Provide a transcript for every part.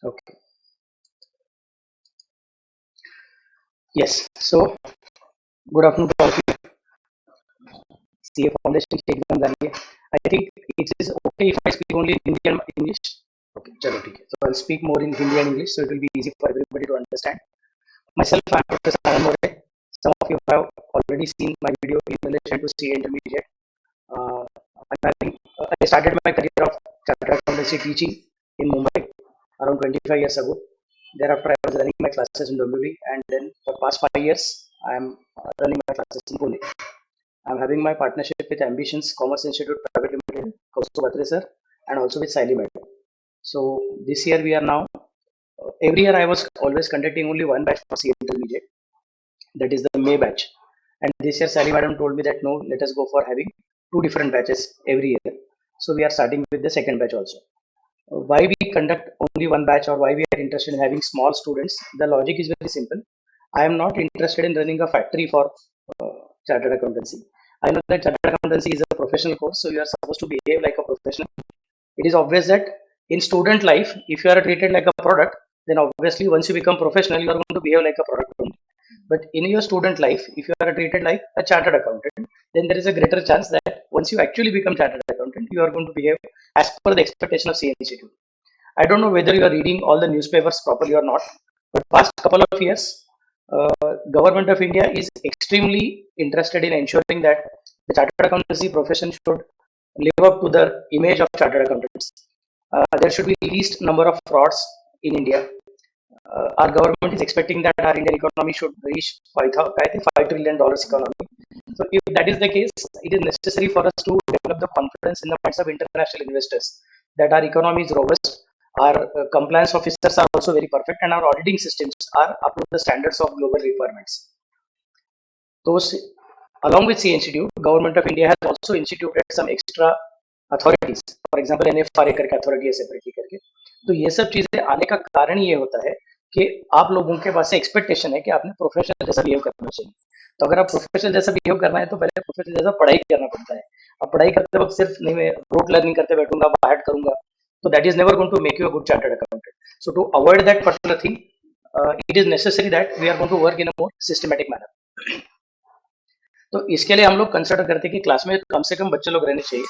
Okay. Yes. So, good afternoon to all of you. CA Foundation की exam जारी है. I think it is okay if I speak only in Hindi and English. Okay, चलो ठीक है. So I'll speak more in Hindi and English, so it will be easy for everybody to understand. Myself, I'm Professor Anand More. Some of you have already seen my video in relation to CA Intermediate. Uh, I started my career of chartered accountancy teaching in Mumbai around 25 years ago. Thereafter, I was running my classes in Dombivli, and then for past 5 years, I am running my classes in Pune. I'm having my partnership with Ambitions Commerce Institute Private Limited, Kaustuv Atre sir, and also with Siley Madam. So this year we are now. Every year I was always conducting only one batch for CA Intermediate, that is the May batch. And this year Sally Madam told me that no, let us go for having two different batches every year. So we are starting with the second batch also. Why we conduct only one batch, or why we are interested in having small students? The logic is very simple. I am not interested in running a factory for chartered accountancy. I know that chartered accountancy is a professional course, so you are supposed to behave like a professional. It is obvious that in student life, if you are treated like a product, then obviously once you become professional, you are going to behave like a product only. But in your student life, if you are treated like a chartered accountant, then there is a greater chance that once you actually become chartered accountant, you are going to behave as per the expectation of CA Institute. I don't know whether you are reading all the newspapers properly or not, but past couple of years, Government of India is extremely interested in ensuring that the chartered accountancy profession should live up to the image of chartered accountants. There should be least number of frauds in India. Our government is expecting that our Indian economy should reach $5 trillion economy. So if that is the case, it is necessary for us to develop the confidence in the minds of international investors that our economy is robust, our compliance officers are also very perfect, and our auditing systems are up to the standards of global requirements. Those, along with CA Institute, Government of India has also instituted some extra authorities. For example, NFRA करके authority है separately करके. तो ये सब चीजें आने का कारण ये होता है कि आप लोगों के पास से एक्सपेक्टेशन है कि आपने प्रोफेशनल जैसा बिहेव करना चाहिए. तो अगर आप प्रोफेशनल जैसा बिहेव करना है तो पहले प्रोफेशनल जैसा पढ़ाई करना पड़ता है. अब पढ़ाई करते वक्त सिर्फ नहीं मैं रोट लर्निंग करते बैठूंगा, बाहर करूंगा, तो that is never going to make you a good chartered accountant. So to avoid that particular thing, it is necessary that we are going to work in a more systematic manner. तो इसके लिए हम लोग consider करते हैं कि class में कम से कम बच्चे लोग रहने चाहिए.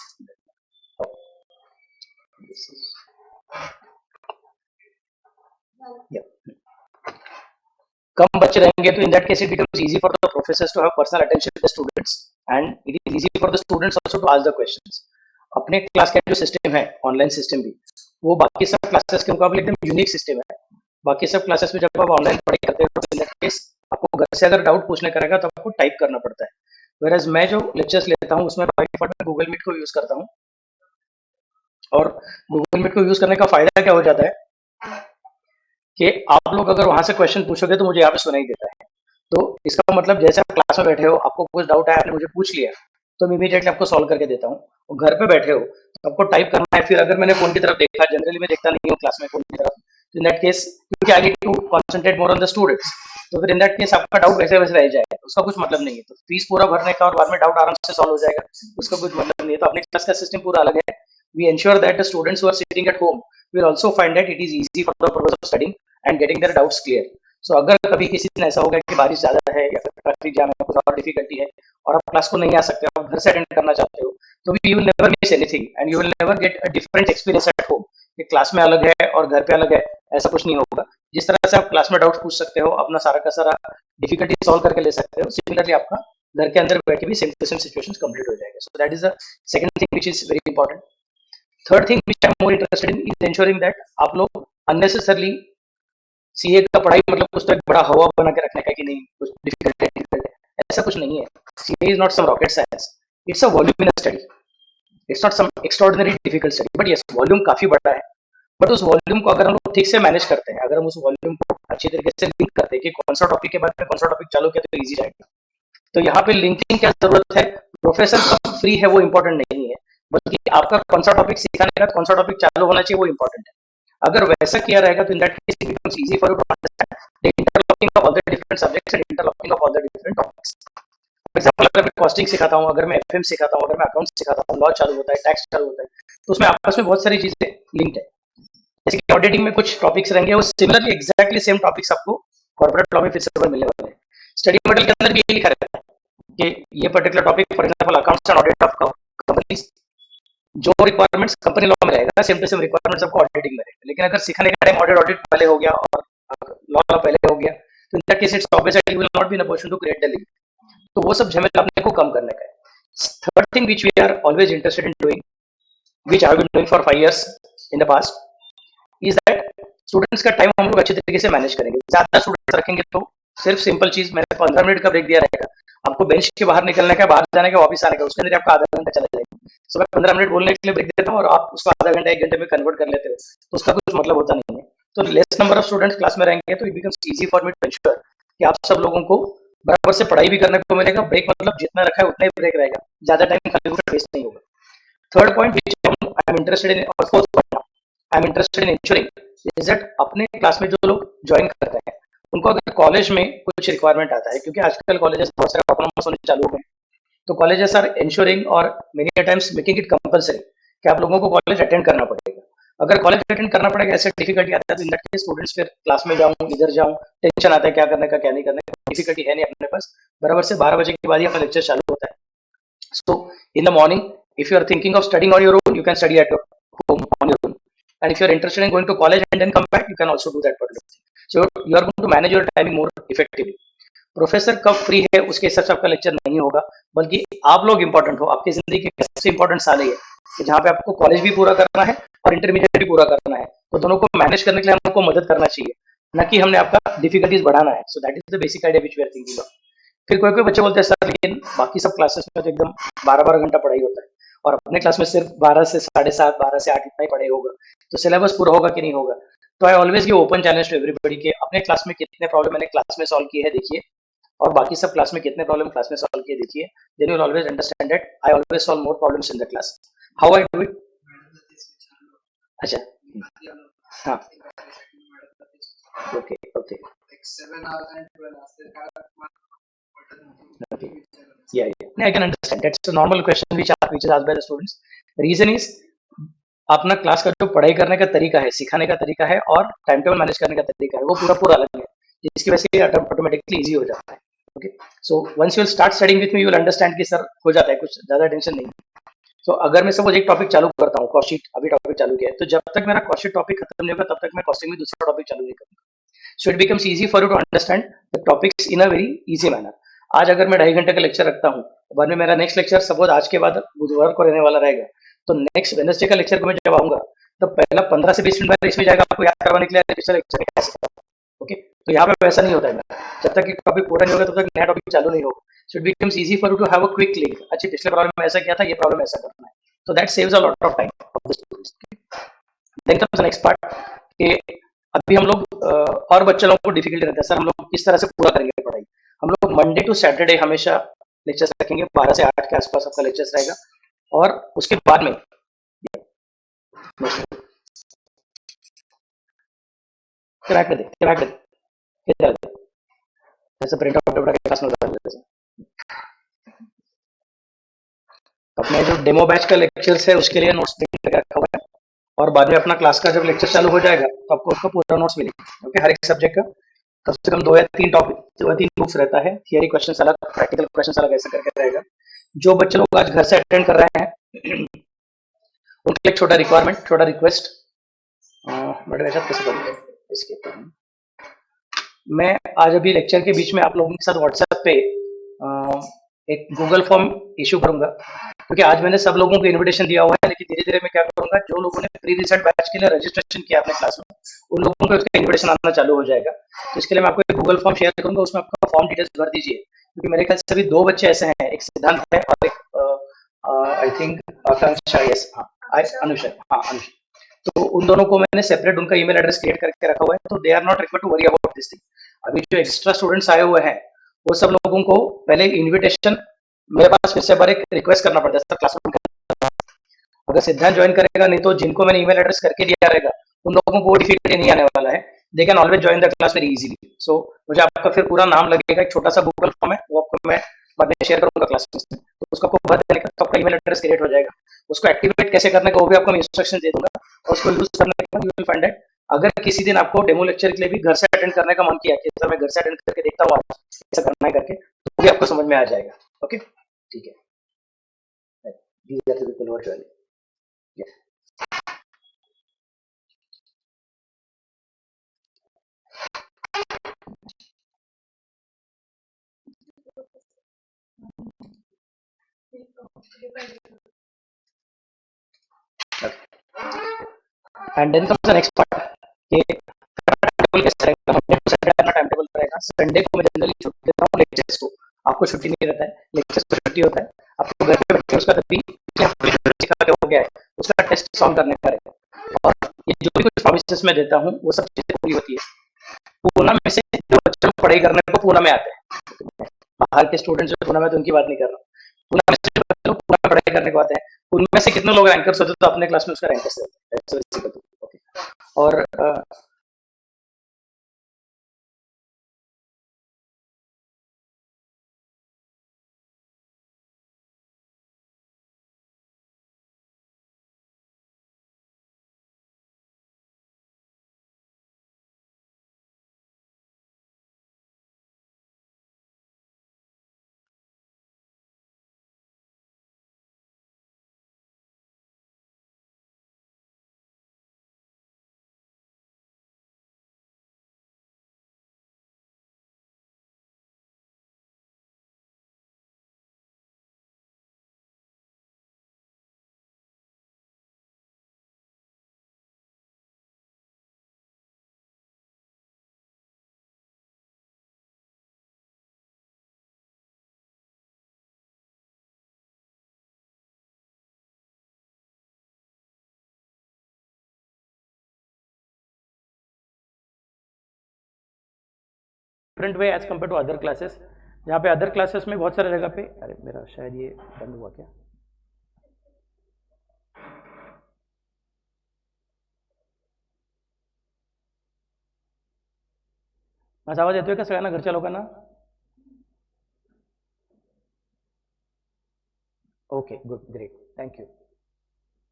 Yeah. कम बच्चे रहेंगे तो in that case it becomes easy for the professors to have personal attention with the students, and it is easy for the students also to ask the questions. अपने क्लास का जो सिस्टम है, online system भी, वो बाकी सब classes के मुकाबले एकदम यूनिक सिस्टम है. बाकी सब क्लासेस में जब आप ऑनलाइन पढ़ाई करते हो तो इन दैट केस आपको घर से अगर डाउट पूछने का रहेगा तो आपको टाइप करना पड़ता है. वेरएज मैं जो लेक्चर्स लेता हूँ उसमें बाय डिफॉल्ट मैं गूगल मीट को यूज करता हूँ, और गूगल मीट को यूज करने का फायदा क्या हो जाता है कि आप लोग अगर वहां से क्वेश्चन पूछोगे तो मुझे यहाँ पे सुनाई देता है. तो इसका मतलब जैसे आप क्लास में बैठे हो, आपको कुछ डाउट है, आपने मुझे पूछ लिया, तो मैं इमीडिएटली आपको सॉल्व करके देता हूँ. और घर पे बैठे हो तो आपको टाइप करना है. फिर अगर मैंने फोन की तरफ देखा, जनरली मैं देखता नहीं हूँ क्लास में फोन की तरफ, तो इन दैट केस क्योंकि I need to concentrate more on the students, तो फिर इन दैट केस आपका डाउट वैसे वैसे रह जाएगा, उसका कुछ मतलब नहीं है. तो फीस पूरा भरने का और बाद में डाउट आराम से सॉल्व हो जाएगा, उसका कुछ मतलब नहीं है. तो अपने क्लास का सिस्टम पूरा अलग है. We ensure that the students who are sitting at home will also find that it is easy for the purpose of studying and getting their doubts clear. So अगर कभी किसी दिन ऐसा होगा कि बारिश ज्यादा है या फिर ट्रैफिक जाम है, कुछ और डिफिकल्टी है और आप क्लास को नहीं आ सकते, आप घर से अटेंड करना चाहते हो, तो you will never miss anything and you will never get a different experience at home. कि क्लास में अलग है और घर पे अलग है, ऐसा कुछ नहीं होगा. जिस तरह से आप क्लास में डाउट पूछ सकते हो, अपना सारा का सारा डिफिकल्टी सॉल्व करके ले सकते हो, सिमिलरली आपका घर के अंदर बैठ के भी same to same situations complete हो जाएगा. So that is the second thing which is very important. Third thing which I am more interested in is ensuring that आप लोग अननेसेसरली सीए का पढ़ाई मतलब कुछ तो एक बड़ा हवा बना के रखने का कि नहीं कुछ डिफिकल्ट है, ऐसा कुछ नहीं है. CA is not some rocket science, it's a voluminous study, it's not some extraordinary difficult study. But yes, volume काफी बड़ा है, बट उस वॉल्यूम को अगर हम लोग ठीक से मैनेज करते हैं, अगर हम उस वॉल्यूम को अच्छी तरीके से लिंक करते हैं कि कौन सा टॉपिक के बाद में कौन सा टॉपिक चालू किया तो इजी जाएगा. तो यहाँ पे लिंकिंग क्या जरूरत है, प्रोफेसर कब फ्री है वो इंपॉर्टेंट नहीं है, बल्कि आपका कौन सा टॉपिक सिखाने का, कौन सा टॉपिक चालू होना चाहिए वो इंपॉर्टेंट है. अगर वैसा किया रहेगा तो in that case it becomes easy for you to understand the interlocking of all the different subjects and interlocking of all the different topics. For example, अगर मैं कॉस्टिंग सिखाता हूँ, अगर मैं एफएम सिखाता हूँ, अगर मैं अकाउंट्स सिखाता हूँ, लॉ चालू होता है, टैक्स चालू होता है, तो उसमें आपस में बहुत सारी चीजें लिंक्ड है. जैसे कि ऑडिटिंग में कुछ टॉपिक्स रहेंगे, वो सिमिलरली एग्जैक्टली सेम टॉपिक्स आपको कॉर्पोरेट लॉ में फिर से मिलने वाले हैं। स्टडी मटेरियल के अंदर भी यही लिखा रहता है कि ये particular topic, for example accounts and audit of companies, जो रिक्वायरमेंट्स कंपनी लॉ में रहेगा सेम टू सेम रिक्वायरमेंट्स आपको ऑडिटिंग में रहेगा। लेकिन अगर सीखने का टाइम ऑडिट ऑडिट पहले हो गया और लॉ पहले हो गया, तो in that case it's obvious that you will not be in a position to create the link. तो वो सब झमेला अपने को कम करने का है। Third thing which we are always interested in doing, which I have been doing for 5 years in the past, is that students का टाइम हम लोग अच्छे तरीके से मैनेज करेंगे। ज्यादा स्टूडेंट्स रखेंगे तो सिर्फ सिंपल चीज, मैंने 15 मिनट का ब्रेक दिया रहेगा, आपको बेंच के बाहर निकलने का, बाहर जाने का, वापस आने का, उसके अंदर आपका आधा घंटा चला जाएगा। सो मैं 15 मिनट बोलने के लिए ब्रेक देता हूँ और आप उसको आधा घंटा 1 घंटे में कन्वर्ट कर लेते हो, तो उसका कुछ मतलब होता नहीं है। तो less number of students class में रहेंगे तो it becomes easy for me to ensure कि आप सब लोगों को बराबर से पढ़ाई भी करने को मिलेगा। ब्रेक मतलब जितना रखा है उतना ही ब्रेक रहेगा, ज्यादा टाइम खाली वेस्ट नहीं होगा। Third point which I am interested in, और fourth point I am interested in insuring is that अपने क्लास में जो लोग ज्वाइन करते हैं उनको अगर कॉलेज में कुछ रिक्वायरमेंट आता है, क्योंकि आजकल कॉलेजेस बहुत सारे ऑटोनॉमस होने चालू हो गए, तो कॉलेजेस आर इंश्योरिंग और many times making it compulsory कि आप लोगों को कॉलेज अटेंड करना पड़ेगा। अगर कॉलेज अटेंड करना पड़ेगा, ऐसे डिफिकल्टी आता है तो इन दैट केस स्टूडेंट्स फिर क्लास में जाऊं इधर जाऊं, टेंशन आता है क्या करने का क्या नहीं करने का, डिफिकल्टी है नहीं अपने पास, बराबर से 12 बजे के बाद ही अपना लेक्चर चालू होता है। So in the morning, if you are thinking of studying on your own, you can study at your home on your own. And if you are interested in going to college and then come back, you can also do that particular thing. So you are going to manage your timing more effectively. Professor कब free है उसके हिसाब से आपका lecture नहीं होगा, बल्कि आप लोग इंपॉर्टेंट हो। आपकी जिंदगी के सबसे इंपॉर्टेंट साल ही है कि जहाँ पे आपको कॉलेज भी पूरा करना है और इंटरमीडिएट भी पूरा करना है, तो दोनों को मैनेज करने के लिए हमको मदद करना चाहिए, न कि हमने आपका डिफिकल्टीज बढ़ाना है। So that is the basic idea which we are thinking of. फिर कोई कोई बच्चे बोलते हैं सर लेकिन बाकी सब क्लासेस में तो एकदम 12-12 घंटा पढ़ाई होता है और अपने क्लास में सिर्फ 12 से 7:30, 12 से 8 इतना ही पढ़ाई होगा, तो सिलेबस पूरा होगा कि नहीं होगा। तो I always give open challenge to everybody के अपने क्लास में कितने प्रॉब्लम मैंने क्लास में सॉल्व किए हैं देखिए, और बाकी सब क्लास में कितने प्रॉब्लम क्लास में सॉल्व किए देखिए, then you will always understand that I always solve more problems in the class. How I do it? अच्छा, हाँ, okay okay, okay, yeah, I can understand. That's a normal question which is asked by the students. The reason is अपना class का जो पढ़ाई करने का तरीका है, सिखाने का तरीका है और टाइम टेबल मैनेज करने का तरीका है, वो पूरा अलग है, जिसकी वजह से ऑटोमेटिकली इजी हो जाता है। Okay, so once you will start studying with me you will understand कि सर हो जाता है, कुछ ज्यादा टेंशन नहीं। तो अगर मैं सपोज एक टॉपिक चालू करता हूँ, कॉस्ट शीट अभी टॉपिक चालू किया है, तो जब तक मेरा कॉस्ट शीट टॉपिक खत्म नहीं होगा तब तक मैं कॉस्टिंग में दूसरा टॉपिक चालू नहीं करूंगा। So it becomes easy for you to understand the topics in a very easy manner. आज अगर मैं 2.5 घंटे का लेक्चर रखता हूँ, बाद में मेरा नेक्स्ट लेक्चर सपोज आज के बाद बुधवार को रहने वाला रहेगा, तो नेक्स्ट वेडनेसडे का लेक्चर को मैं जब आऊंगा तो पहला 15 से 20 मिनट इसमें जाएगा आपको याद करवाने के लिए पिछला लेक्चर कैसे करना। ओके, तो यहाँ पे वैसा नहीं होता है, जब तक एक टॉपिक पूरा नहीं होगा तब तक नया टॉपिक चालू नहीं होगा। So it becomes easy for you to have a quick link, अच्छा पिछले प्रॉब्लम में ऐसा किया था, ये प्रॉब्लम ऐसा करना है, so that saves a lot of time of the students. Then comes the next part कि अभी हम लोग और बच्चे लोगों को डिफिकल्टी रहता है, सर हम लोग किस तरह से पूरा करेंगे पढ़ाई। हम लोग मंडे टू सैटरडे हमेशा लेक्चर्स रखेंगे, 12 से 8 के आसपास आपका लेक्चर्स रहेगा, और उसके बाद में ऐसा प्रिंट आउट क्लास में अपने जो डेमो बैच का लेक्चर्स है उसके लिए नोट्स प्रिंट करके रखा हुआ है, और बाद में अपना क्लास का जब लेक्चर चालू हो जाएगा तो आपको उसका पूरा नोट्स मिलेगा। ओके, हर एक सब्जेक्ट का कम से कम 2 या 3 टॉपिक, 2 या 3 बुक्स रहता है, थियरी क्वेश्चन अलग, प्रैक्टिकल क्वेश्चन अलग, ऐसा करके रहेगा। जो बच्चे लोग आज घर से अटेंड कर रहे हैं उनके लिए छोटा रिक्वायरमेंट, छोटा रिक्वेस्ट, मैं आज अभी लेक्चर के बीच में आप लोगों के साथ व्हाट्सएप पे एक गूगल फॉर्म इशू करूंगा, क्योंकि आज मैंने सब लोगों को इनविटेशन दिया हुआ है, लेकिन धीरे धीरे मैं क्या करूंगा, जो लोगों ने प्री रिजल्ट बैच के लिए रजिस्ट्रेशन किया अपने क्लास में उन लोगों को उसका इनविटेशन आना चालू हो जाएगा। तो इसके लिए मैं आपको एक गूगल फॉर्म शेयर करूंगा, उसमें आपका फॉर्म डिटेल्स भर दीजिए, क्योंकि मेरे ख्याल से अभी 2 बच्चे ऐसे हैं, एक सिद्धांत है और एक I think Akanksha, yes Anusha, Anusha. तो उन दोनों को मैंने सेपरेट उनका ईमेल एड्रेस क्रिएट करके रखा हुआ है, तो they are not required to worry about this thing. अभी जो एक्स्ट्रा स्टूडेंट्स आए हुए हैं वो सब लोगों को पहले इन्विटेशन मेरे पास फिर से बार एक रिक्वेस्ट करना पड़ता है, सर क्लास में अगर सिद्धांत ज्वाइन करेगा, नहीं तो जिनको मैंने ईमेल एड्रेस करके दिया रहेगा उन लोगों को डिफिकल्टी नहीं आने वाला है, they can always join the class very easily. So मुझे आपका फिर पूरा नाम लगेगा, एक छोटा सा गूगल फॉर्म है, वो आपको मैं बाद में शेयर करूंगा क्लास में, तो उसको आपको भर देने का, तो आपका ईमेल एड्रेस क्रिएट हो जाएगा, उसको एक्टिवेट कैसे करने का वो भी आपको मैं इंस्ट्रक्शन दे दूंगा, और उसको यूज करने के बाद यू विल फाइंड दैट अगर किसी दिन आपको डेमो लेक्चर के लिए भी घर से अटेंड करने का मन किया कि सर मैं घर से अटेंड करके देखता हूँ आज कैसा करना है करके, तो वो भी आपको समझ में आ जाएगा. ओके, ठीक है. These are the people who are joining. Yes. Okay. And then comes the next part. कि टाइम टेबल कैसे रहेगा, मंडे टू सैटरडे अपना टाइम टेबल रहेगा. संडे को मैं जनरली छुट्टी देता हूँ लेक्चर्स को. आपको छुट्टी नहीं रहता है, लेक्चर्स को छुट्टी होता है. आपको घर पे बैठकर उसका तभी सिखा के हो गया है उसका टेस्ट सॉल्व करने का रहेगा. और ये जो भी कुछ प्रोमिसेस मैं देता हूँ वो सब चीजें पूरी होती है. पूना में से जो बच्चे पढ़ाई करने को पूना में आते हैं, बाहर के स्टूडेंट्स जो पूना में, तो उनकी बात नहीं कर रहा. पूना में से बच्चे पूना में पढ़ाई करने को आते हैं, उनमें से कितने लोग रैंकर्स होते तो अपने क्लास में उसका रैंकर्स होते हैं. और different way as compared to other classes, जहाँ पे अदर क्लासेस में बहुत सारे जगह पे, अरे मेरा शायद ये बंद हुआ क्या, माझा आवाज येतोय का सगळ्यांना, घरच्या लोकांना? Okay, good, great, thank you.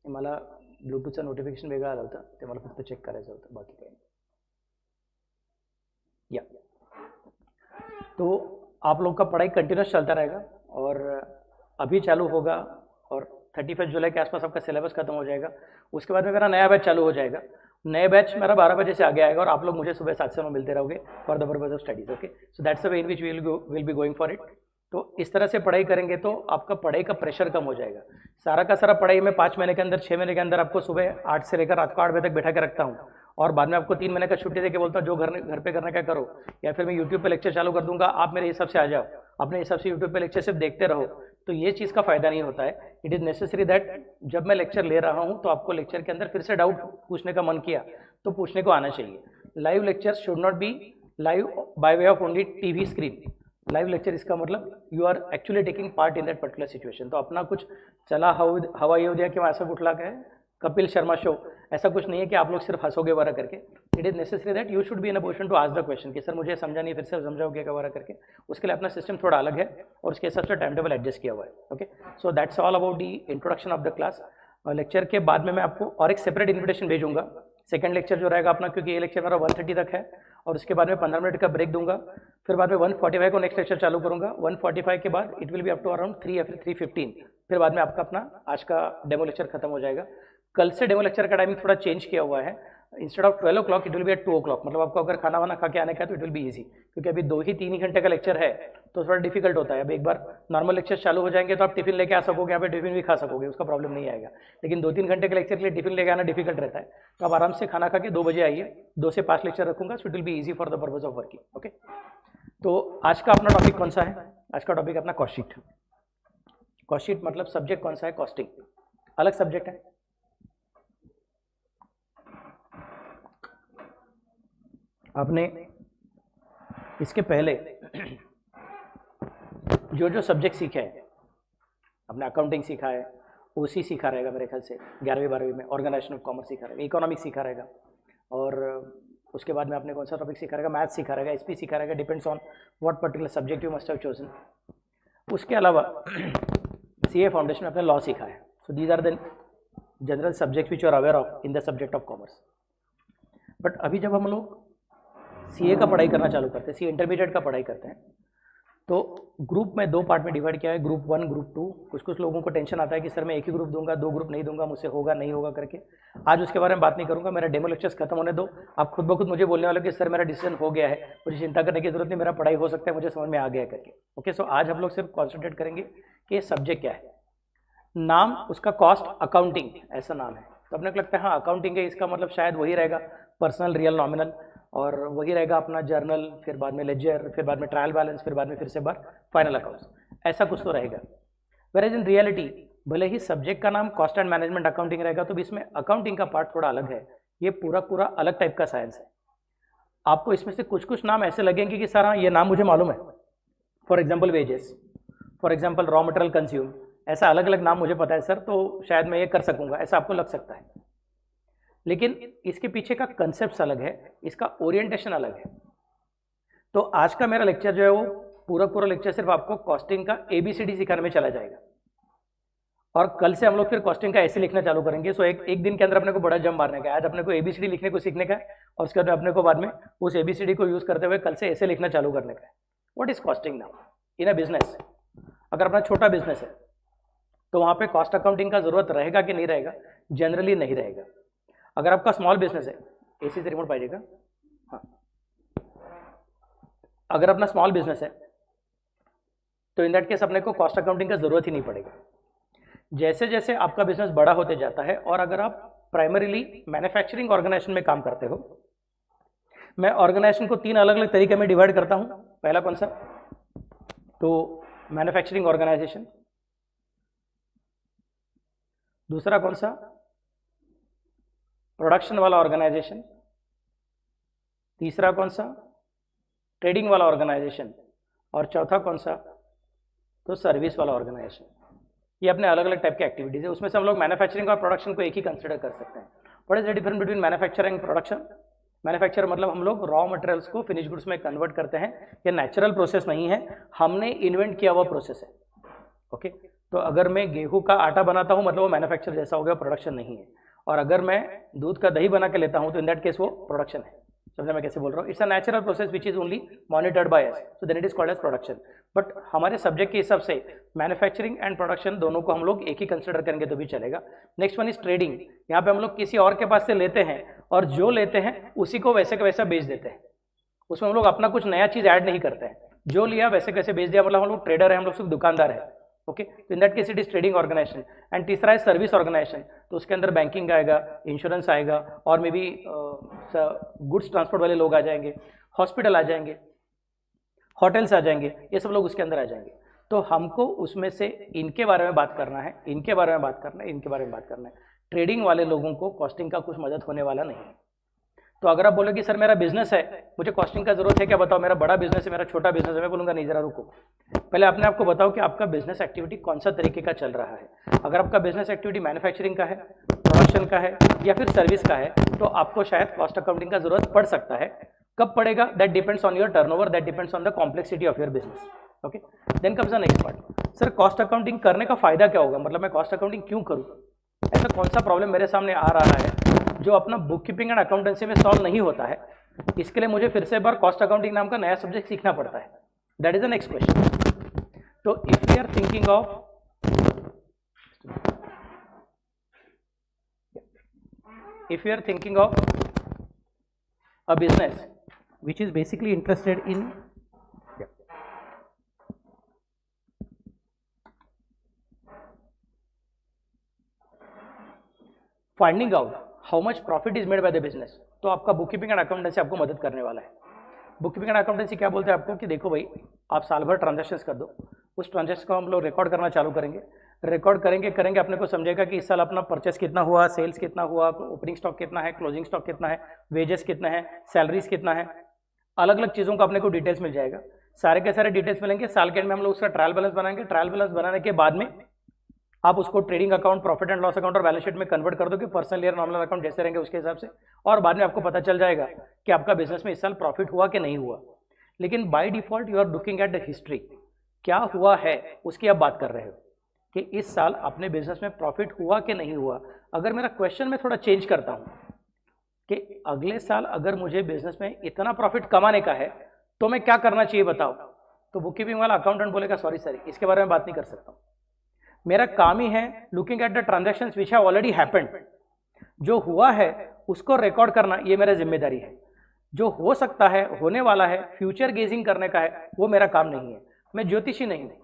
मला ब्लूटूथचं नोटिफिकेशन वेगळं आलं होतं, ते मला फक्त चेक करायचं होतं, बाकी काही नाही. या तो आप लोग का पढ़ाई कंटिन्यूस चलता रहेगा, और अभी चालू होगा और 31 जुलाई के आसपास आपका सिलेबस खत्म हो जाएगा. उसके बाद में मेरा नया बैच चालू हो जाएगा. नए बैच मेरा 12 बजे से आगे आएगा और आप लोग मुझे सुबह 7 से 9 मिलते रहोगे for the purpose of studies. Okay, so that's the way in which will be going for it. तो इस तरह से पढ़ाई करेंगे तो आपका पढ़ाई का प्रेशर कम हो जाएगा. सारा का सारा पढ़ाई में 5 महीने के अंदर, 6 महीने के अंदर आपको सुबह 8 से लेकर रात को 8 बजे तक बैठा के रखता हूँ, और बाद में आपको 3 महीने का छुट्टी देके बोलता हूँ जो घर पे करने का करो, या फिर मैं यूट्यूब पे लेक्चर चालू कर दूंगा, आप मेरे हिसाब से आ जाओ, अपने हिसाब से यूट्यूब पे लेक्चर सिर्फ देखते रहो. तो ये चीज़ का फायदा नहीं होता है. इट इज़ नेसेसरी दैट जब मैं लेक्चर ले रहा हूँ तो आपको लेक्चर के अंदर फिर से डाउट पूछने का मन किया तो पूछने को आना चाहिए. Live lecture should not be live by way of only TV screen. Live lecture इसका मतलब you are actually taking part in that particular situation. तो अपना कुछ चला हवा येऊ किंवा असं कुठला काय कपिल शर्मा शो, ऐसा कुछ नहीं है कि आप लोग सिर्फ हंसोगे वगैरह करके. It is necessary that you should be in a position to ask the question कि सर मुझे समझा नहीं, फिर से समझाओगे वगैरह करके. उसके लिए अपना सिस्टम थोड़ा अलग है और उसके हिसाब से टाइम टेबल एडजस्ट किया हुआ है. Okay, so that's all about the introduction of the class. Lecture के बाद में मैं आपको और एक सेपरेट इन्विटेशन भेजूंगा. सेकंड लेक्चर जो रहेगा अपना, क्योंकि ये लेक्चर मेरा 1:30 तक है, और उसके बाद में 15 मिनट का ब्रेक दूंगा. फिर बाद में 1:45 को नेक्स्ट लेक्चर चालू करूंगा. 1:45 के बाद it will be up to around 3 या फिर 3:15. फिर बाद में आपका अपना आज का डेमो लेक्चर खत्म हो जाएगा. कल से डेमो लेक्चर का टाइमिंग थोड़ा चेंज किया हुआ है. Instead of 12 o'clock it will be at 2 o'clock. मतलब आपको अगर खाना वाना खा के आने का है तो इट विल बी ईजी, क्योंकि अभी 2 ही 3 ही घंटे का लेक्चर है तो थोड़ा डिफिकल्ट होता है. अब एक बार नॉर्मल लेक्चर चालू हो जाएंगे तो आप टिफिन लेके आ सकोगे, यहाँ पे टिफिन भी खा सकोगे, उसका प्रॉब्लम नहीं आएगा. लेकिन 2-3 घंटे के लेक्चर के लिए टिफिन लेके आना डिफिकल्ट रहता है. तो आप आराम से खाना खा के 2 बजे आइए. 2 से 5 लेक्चर रखूंगा, so it will be easy for the purpose of working. Okay, तो आज का अपना टॉपिक कौन सा है? आज का टॉपिक अपना कॉस्ट शीट. कॉस्ट शीट मतलब सब्जेक्ट कौन सा है? कॉस्टिंग. अलग सब्जेक्ट है. आपने इसके पहले जो सब्जेक्ट सीखे हैं, आपने अकाउंटिंग सीखा है, ओसी सीखा रहेगा मेरे ख्याल से 11वीं 12वीं में, ऑर्गेनाइजेशन ऑफ कॉमर्स सीखा रहेगा, इकोनॉमिक्स सीखा रहेगा, और उसके बाद में आपने कौन सा टॉपिक सीखा रहेगा? मैथ्स सीखा रहेगा, एसपी सीखा रहेगा, depends on what particular subject you must have chosen. उसके अलावा सीए फाउंडेशन में आपने लॉ सीखा है. So these are the general subjects which you are aware of in the subject of commerce. But अभी जब हम लोग CA का पढ़ाई करना चालू करते हैं, CA इंटरमीडिएट का पढ़ाई करते हैं, तो ग्रुप में 2 पार्ट में डिवाइड किया है, ग्रुप 1 ग्रुप 2। कुछ लोगों को टेंशन आता है कि सर मैं एक ही ग्रुप दूंगा, 2 ग्रुप नहीं दूंगा, मुझसे होगा नहीं होगा करके। आज उसके बारे में बात नहीं करूंगा, मेरा डेमो लेक्चर्स खत्म होने दो, आप खुद ब खुद मुझे बोलने वाले कि सर मेरा डिसीजन हो गया है, मुझे चिंता करने की जरूरत नहीं, मेरा पढ़ाई हो सकता है, मुझे समझ में आ गया करके। ओके, सो आज हम लोग सिर्फ कॉन्सेंट्रेट करेंगे कि सब्जेक्ट क्या है। नाम उसका कॉस्ट अकाउंटिंग ऐसा नाम है, तो अपने को लगता है हाँ अकाउंटिंग है, इसका मतलब शायद वही रहेगा पर्सनल, रियल, नॉमिनल, और वही रहेगा अपना जर्नल, फिर बाद में लेजर, फिर बाद में ट्रायल बैलेंस, फिर बाद में फिर से बार फाइनल अकाउंट्स, ऐसा कुछ तो रहेगा। वेयर इन रियलिटी भले ही सब्जेक्ट का नाम कॉस्ट एंड मैनेजमेंट अकाउंटिंग रहेगा, तो भी इसमें अकाउंटिंग का पार्ट थोड़ा अलग है। ये पूरा अलग टाइप का साइंस है। आपको इसमें से कुछ नाम ऐसे लगेंगे कि सर हाँ ये नाम मुझे मालूम है, for example wages, for example raw material consume, ऐसा अलग अलग नाम मुझे पता है सर, तो शायद मैं ये कर सकूंगा, ऐसा आपको लग सकता है। लेकिन इसके पीछे का कंसेप्ट अलग है, इसका ओरिएंटेशन अलग है। तो आज का मेरा लेक्चर जो है वो पूरा लेक्चर सिर्फ आपको कॉस्टिंग का ABCD सिखाने में चला जाएगा, और कल से हम लोग फिर कॉस्टिंग का ऐसे लिखना चालू करेंगे। सो एक दिन के अंदर अपने को बड़ा जंप मारने का है। आज अपने को ABCD लिखने को सीखने का है, और उसके बाद अपने को बाद में उस ABCD को यूज करते हुए कल से ऐसे लिखना चालू करने का है। What is costing now in a business? अगर अपना छोटा बिजनेस है तो वहां पे कॉस्ट अकाउंटिंग का जरूरत रहेगा कि नहीं रहेगा? जनरली नहीं रहेगा। अगर आपका स्मॉल बिजनेस है, AC से रिमोट पाइएगा, हाँ, अगर अपना स्मॉल बिजनेस है तो इन दैट केस अपने को कॉस्ट अकाउंटिंग का जरूरत ही नहीं पड़ेगा। जैसे जैसे आपका बिजनेस बड़ा होते जाता है, और अगर आप प्राइमरीली मैन्युफैक्चरिंग ऑर्गेनाइजेशन में काम करते हो, मैं ऑर्गेनाइजेशन को 3 अलग अलग तरीके में डिवाइड करता हूं। पहला कौन सा? तो मैन्युफैक्चरिंग ऑर्गेनाइजेशन। दूसरा कौन सा? प्रोडक्शन वाला ऑर्गेनाइजेशन। तीसरा कौन सा? ट्रेडिंग वाला ऑर्गेनाइजेशन। और चौथा कौन सा? तो सर्विस वाला ऑर्गेनाइजेशन। ये अपने अलग अलग टाइप के एक्टिविटीज है, उसमें से हम लोग मैन्युफैक्चरिंग और प्रोडक्शन को एक ही कंसिडर कर सकते हैं। What is the difference between manufacturing and production? Manufacture मतलब हम लोग रॉ मटेरियल्स को फिनिश गुड्स में कन्वर्ट करते हैं। ये नेचुरल प्रोसेस नहीं है, हमने इन्वेंट किया हुआ प्रोसेस है। ओके, तो अगर मैं गेहूं का आटा बनाता हूं मतलब वो मैन्युफैक्चर जैसा हो गया, प्रोडक्शन नहीं है। और अगर मैं दूध का दही बना के लेता हूं तो इन दैट केस वो प्रोडक्शन है। समझे मैं कैसे बोल रहा हूँ? It's a natural process which is only monitored by us, so then it is called as production. But हमारे सब्जेक्ट के हिसाब से मैन्युफैक्चरिंग एंड प्रोडक्शन दोनों को हम लोग एक ही कंसिडर करेंगे तो भी चलेगा। Next one is trading. यहाँ पे हम लोग किसी और के पास से लेते हैं, और जो लेते हैं उसी को वैसे का वैसा बेच देते हैं। उसमें हम लोग अपना कुछ नया चीज ऐड नहीं करते हैं, जो लिया वैसे कैसे बेच दिया, मतलब हम लोग ट्रेडर है, हम लोग सिर्फ दुकानदार है। ओके, तो in that case it is trading organisation. And तीसरा है सर्विस ऑर्गेनाइजेशन, तो उसके अंदर बैंकिंग आएगा, इंश्योरेंस आएगा, और मे बी गुड्स ट्रांसपोर्ट वाले लोग आ जाएंगे, हॉस्पिटल आ जाएंगे, होटल्स आ जाएंगे, ये सब लोग उसके अंदर आ जाएंगे। तो हमको उसमें से इनके बारे में बात करना है, इनके बारे में बात करना है, इनके बारे में बात करना है। ट्रेडिंग वाले लोगों को कॉस्टिंग का कुछ मदद होने वाला नहीं है। तो अगर आप बोले कि सर मेरा बिजनेस है, मुझे कॉस्टिंग का जरूरत है क्या? बताओ, मेरा बड़ा बिजनेस है, मेरा छोटा बिजनेस है। मैं बोलूंगा नहीं, जरा रुको, पहले अपने आपको बताओ कि आपका बिजनेस एक्टिविटी कौन सा तरीके का चल रहा है। अगर आपका बिजनेस एक्टिविटी मैन्युफैक्चरिंग का है, प्रोडक्शन का है, या फिर सर्विस का है, तो आपको शायद कॉस्ट अकाउंटिंग का जरूरत पड़ सकता है। कब पड़ेगा? That depends on your turnover, that depends on the complexity of your business. Okay, then comes the next part. Sir cost accounting करने का फायदा क्या होगा? मतलब मैं कॉस्ट अकाउंटिंग क्यों करूँ? ऐसा कौन सा प्रॉब्लम मेरे सामने आ रहा है जो अपना बुक कीपिंग एंड अकाउंटेंसी में सॉल्व नहीं होता है? इसके लिए मुझे फिर से एक बार कॉस्ट अकाउंटिंग नाम का नया सब्जेक्ट सीखना पड़ता है। That is the next question. तो if we are thinking of a business which is basically interested in finding out how much profit is made by the business, तो आपका बुक कीपिंग एंड अकाउंटेंसी आपको मदद करने वाला है। Book keeping and accountancy क्या बोलते हैं आपको कि देखो भाई, आप साल भर ट्रांजेक्शंस कर दो, उस ट्रांजेक्शन को हम लोग रिकॉर्ड करना चालू करेंगे। रिकॉर्ड करेंगे अपने को समझेगा कि इस साल अपना परचेस कितना हुआ, सेल्स कितना हुआ, ओपनिंग स्टॉक कितना है, क्लोजिंग स्टॉक कितना है, वेजेस कितना है, सैलरीज कितना है, अलग अलग चीज़ों का अपने को डिटेल्स मिल जाएगा। सारे के सारे डिटेल्स मिलेंगे। साल के एंड में हम लोग उसका ट्रायल बैलेंस बनाएंगे। ट्रायल बैलेंस बनाने के बाद में आप उसको trading account, profit and loss account और बैलेंस शीट में कन्वर्ट कर दोगे, पर्सनल ईयर नॉमिनल अकाउंट जैसे रहेंगे उसके हिसाब से, और बाद में आपको पता चल जाएगा कि आपका बिजनेस में इस साल प्रॉफिट हुआ कि नहीं हुआ। लेकिन by default you are looking at the history, क्या हुआ है उसकी आप बात कर रहे हो। कि इस साल अपने बिजनेस में प्रॉफिट हुआ कि नहीं हुआ। अगर मेरा क्वेश्चन मैं थोड़ा चेंज करता हूं कि अगले साल अगर मुझे बिजनेस में इतना प्रॉफिट कमाने का है तो मैं क्या करना चाहिए बताओ, तो बुक कीपिंग वाला अकाउंटेंट बोलेगा सॉरी सर इसके बारे में बात नहीं कर सकता हूं, मेरा काम ही है looking at the transactions which have already happened, जो हुआ है उसको रिकॉर्ड करना ये मेरा जिम्मेदारी है। जो हो सकता है, होने वाला है, फ्यूचर गेजिंग करने का है, वो मेरा काम नहीं है। मैं ज्योतिषी नहीं हूं,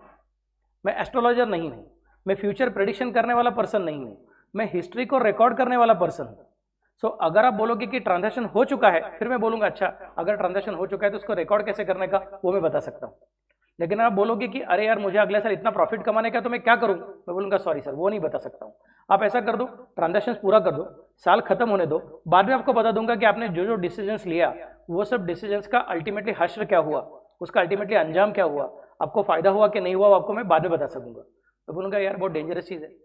मैं एस्ट्रोलॉजर नहीं हूं, मैं फ्यूचर प्रेडिक्शन करने वाला पर्सन नहीं हूं, मैं हिस्ट्री को रिकॉर्ड करने वाला पर्सन हूं। सो अगर आप बोलोगे कि ट्रांजैक्शन हो चुका है, फिर मैं बोलूंगा अच्छा अगर ट्रांजैक्शन हो चुका है तो उसको रिकॉर्ड कैसे करने का वो मैं बता सकता हूं। लेकिन आप बोलोगे कि अरे यार मुझे अगले साल इतना प्रॉफिट कमाने का तो मैं क्या करूं, मैं बोलूंगा सॉरी सर वो नहीं बता सकता हूं। आप ऐसा कर दो, ट्रांजैक्शन पूरा कर दो, साल खत्म होने दो, बाद में आपको बता दूंगा कि आपने जो जो डिसीजंस लिया वो सब डिसीजंस का अल्टीमेटली हश्र क्या हुआ, उसका अल्टीमेटली अंजाम क्या हुआ, आपको फायदा हुआ कि नहीं हुआ, आपको मैं बाद में बता सकूंगा। तो बोलूंगा यार बहुत डेंजरस चीज है।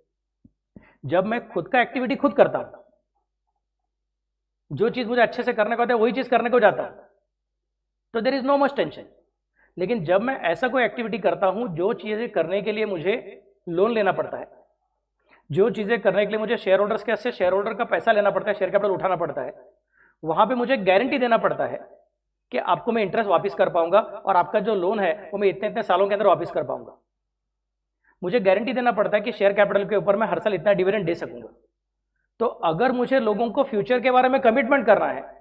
जब मैं खुद का एक्टिविटी खुद करता हूं, जो चीज मुझे अच्छे से करने को होता है वही चीज करने को जाता हूं, तो there is no much tension. लेकिन जब मैं ऐसा कोई एक्टिविटी करता हूं जो चीजें करने के लिए मुझे लोन लेना पड़ता है, जो चीजें करने के लिए मुझे शेयर होल्डर्स के शेयर होल्डर का पैसा लेना पड़ता है, शेयर कैपिटल उठाना पड़ता है, वहां पे मुझे गारंटी देना पड़ता है कि आपको मैं इंटरेस्ट वापस कर पाऊंगा और आपका जो लोन है वो मैं इतने इतने सालों के अंदर वापस कर पाऊंगा। मुझे गारंटी देना पड़ता है कि शेयर कैपिटल के ऊपर मैं हर साल इतना डिविडेंड दे सकूंगा। तो अगर मुझे लोगों को फ्यूचर के बारे में कमिटमेंट करना है